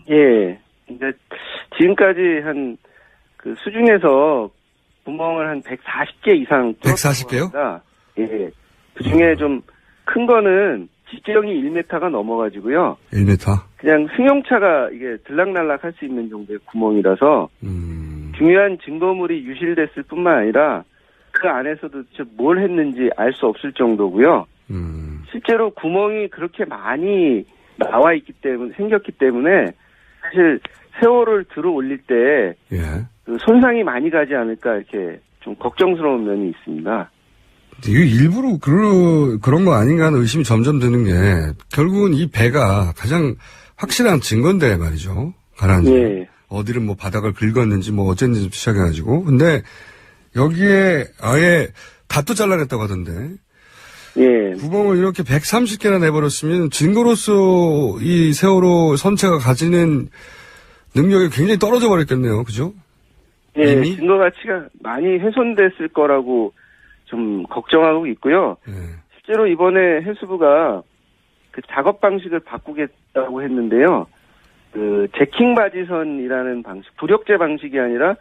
예. 근데 지금까지 수중에서 구멍을 한 140개 이상 140개요? 예. 그 중에 좀 큰 거는 지경이 1m가 넘어가지고요. 1m? 그냥 승용차가 이게 들락날락 할 수 있는 정도의 구멍이라서 중요한 증거물이 유실됐을 뿐만 아니라 그 안에서도 뭘 했는지 알 수 없을 정도고요. 실제로 구멍이 그렇게 많이 생겼기 때문에 사실 세월을 들어 올릴 때 손상이 많이 가지 않을까 이렇게 좀 걱정스러운 면이 있습니다. 이거 일부러 그런 거 아닌가 하는 의심이 점점 드는 게 결국은 이 배가 가장 확실한 증거인데 말이죠. 가라앉은. 예. 어디를 바닥을 긁었는지 어쨌는지 시작해가지고. 근데 여기에 아예 닷도 잘라냈다고 하던데. 예. 구멍을 이렇게 130개나 내버렸으면 증거로서 이 세월호 선체가 가지는 능력이 굉장히 떨어져 버렸겠네요. 그죠? 예. 이미? 증거 가치가 많이 훼손됐을 거라고 좀 걱정하고 있고요. 실제로 이번에 해수부가 작업 방식을 바꾸겠다고 했는데요. 제킹 바지선이라는 방식, 부력제 방식이 아니라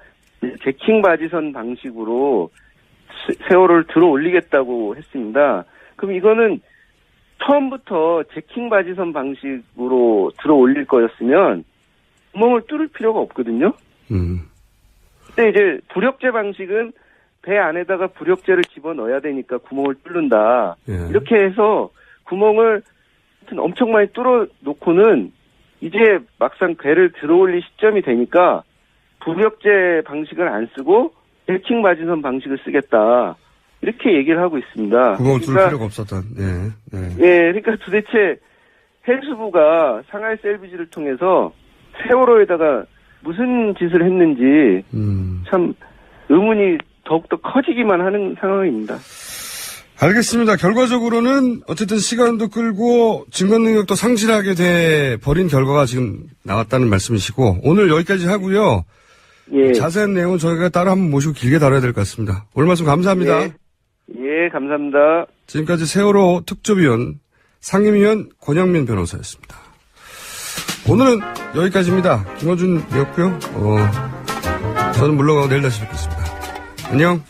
제킹 바지선 방식으로 세월호를 들어 올리겠다고 했습니다. 그럼 이거는 처음부터 제킹 바지선 방식으로 들어 올릴 거였으면 구멍을 뚫을 필요가 없거든요. 근데 이제 부력제 방식은 배 안에다가 부력제를 집어넣어야 되니까 구멍을 뚫는다. 예. 이렇게 해서 구멍을 하여튼 엄청 많이 뚫어 놓고는 이제 막상 배를 들어올릴 시점이 되니까 부력제 방식을 안 쓰고 데킹 마진선 방식을 쓰겠다. 이렇게 얘기를 하고 있습니다. 구멍을 뚫을 필요가 없었던. 예, 그러니까 도대체 해수부가 상하이 셀비지를 통해서 세월호에다가 무슨 짓을 했는지 참 의문이 더욱더 커지기만 하는 상황입니다. 알겠습니다. 결과적으로는 어쨌든 시간도 끌고 증거 능력도 상실하게 돼 버린 결과가 지금 나왔다는 말씀이시고 오늘 여기까지 하고요. 예. 자세한 내용은 저희가 따로 한번 모시고 길게 다뤄야 될 것 같습니다. 오늘 말씀 감사합니다. 예, 감사합니다. 지금까지 세월호 특조위원 상임위원 권영민 변호사였습니다. 오늘은 여기까지입니다. 김어준이었고요. 저는 물러가고 내일 다시 뵙겠습니다. 안녕.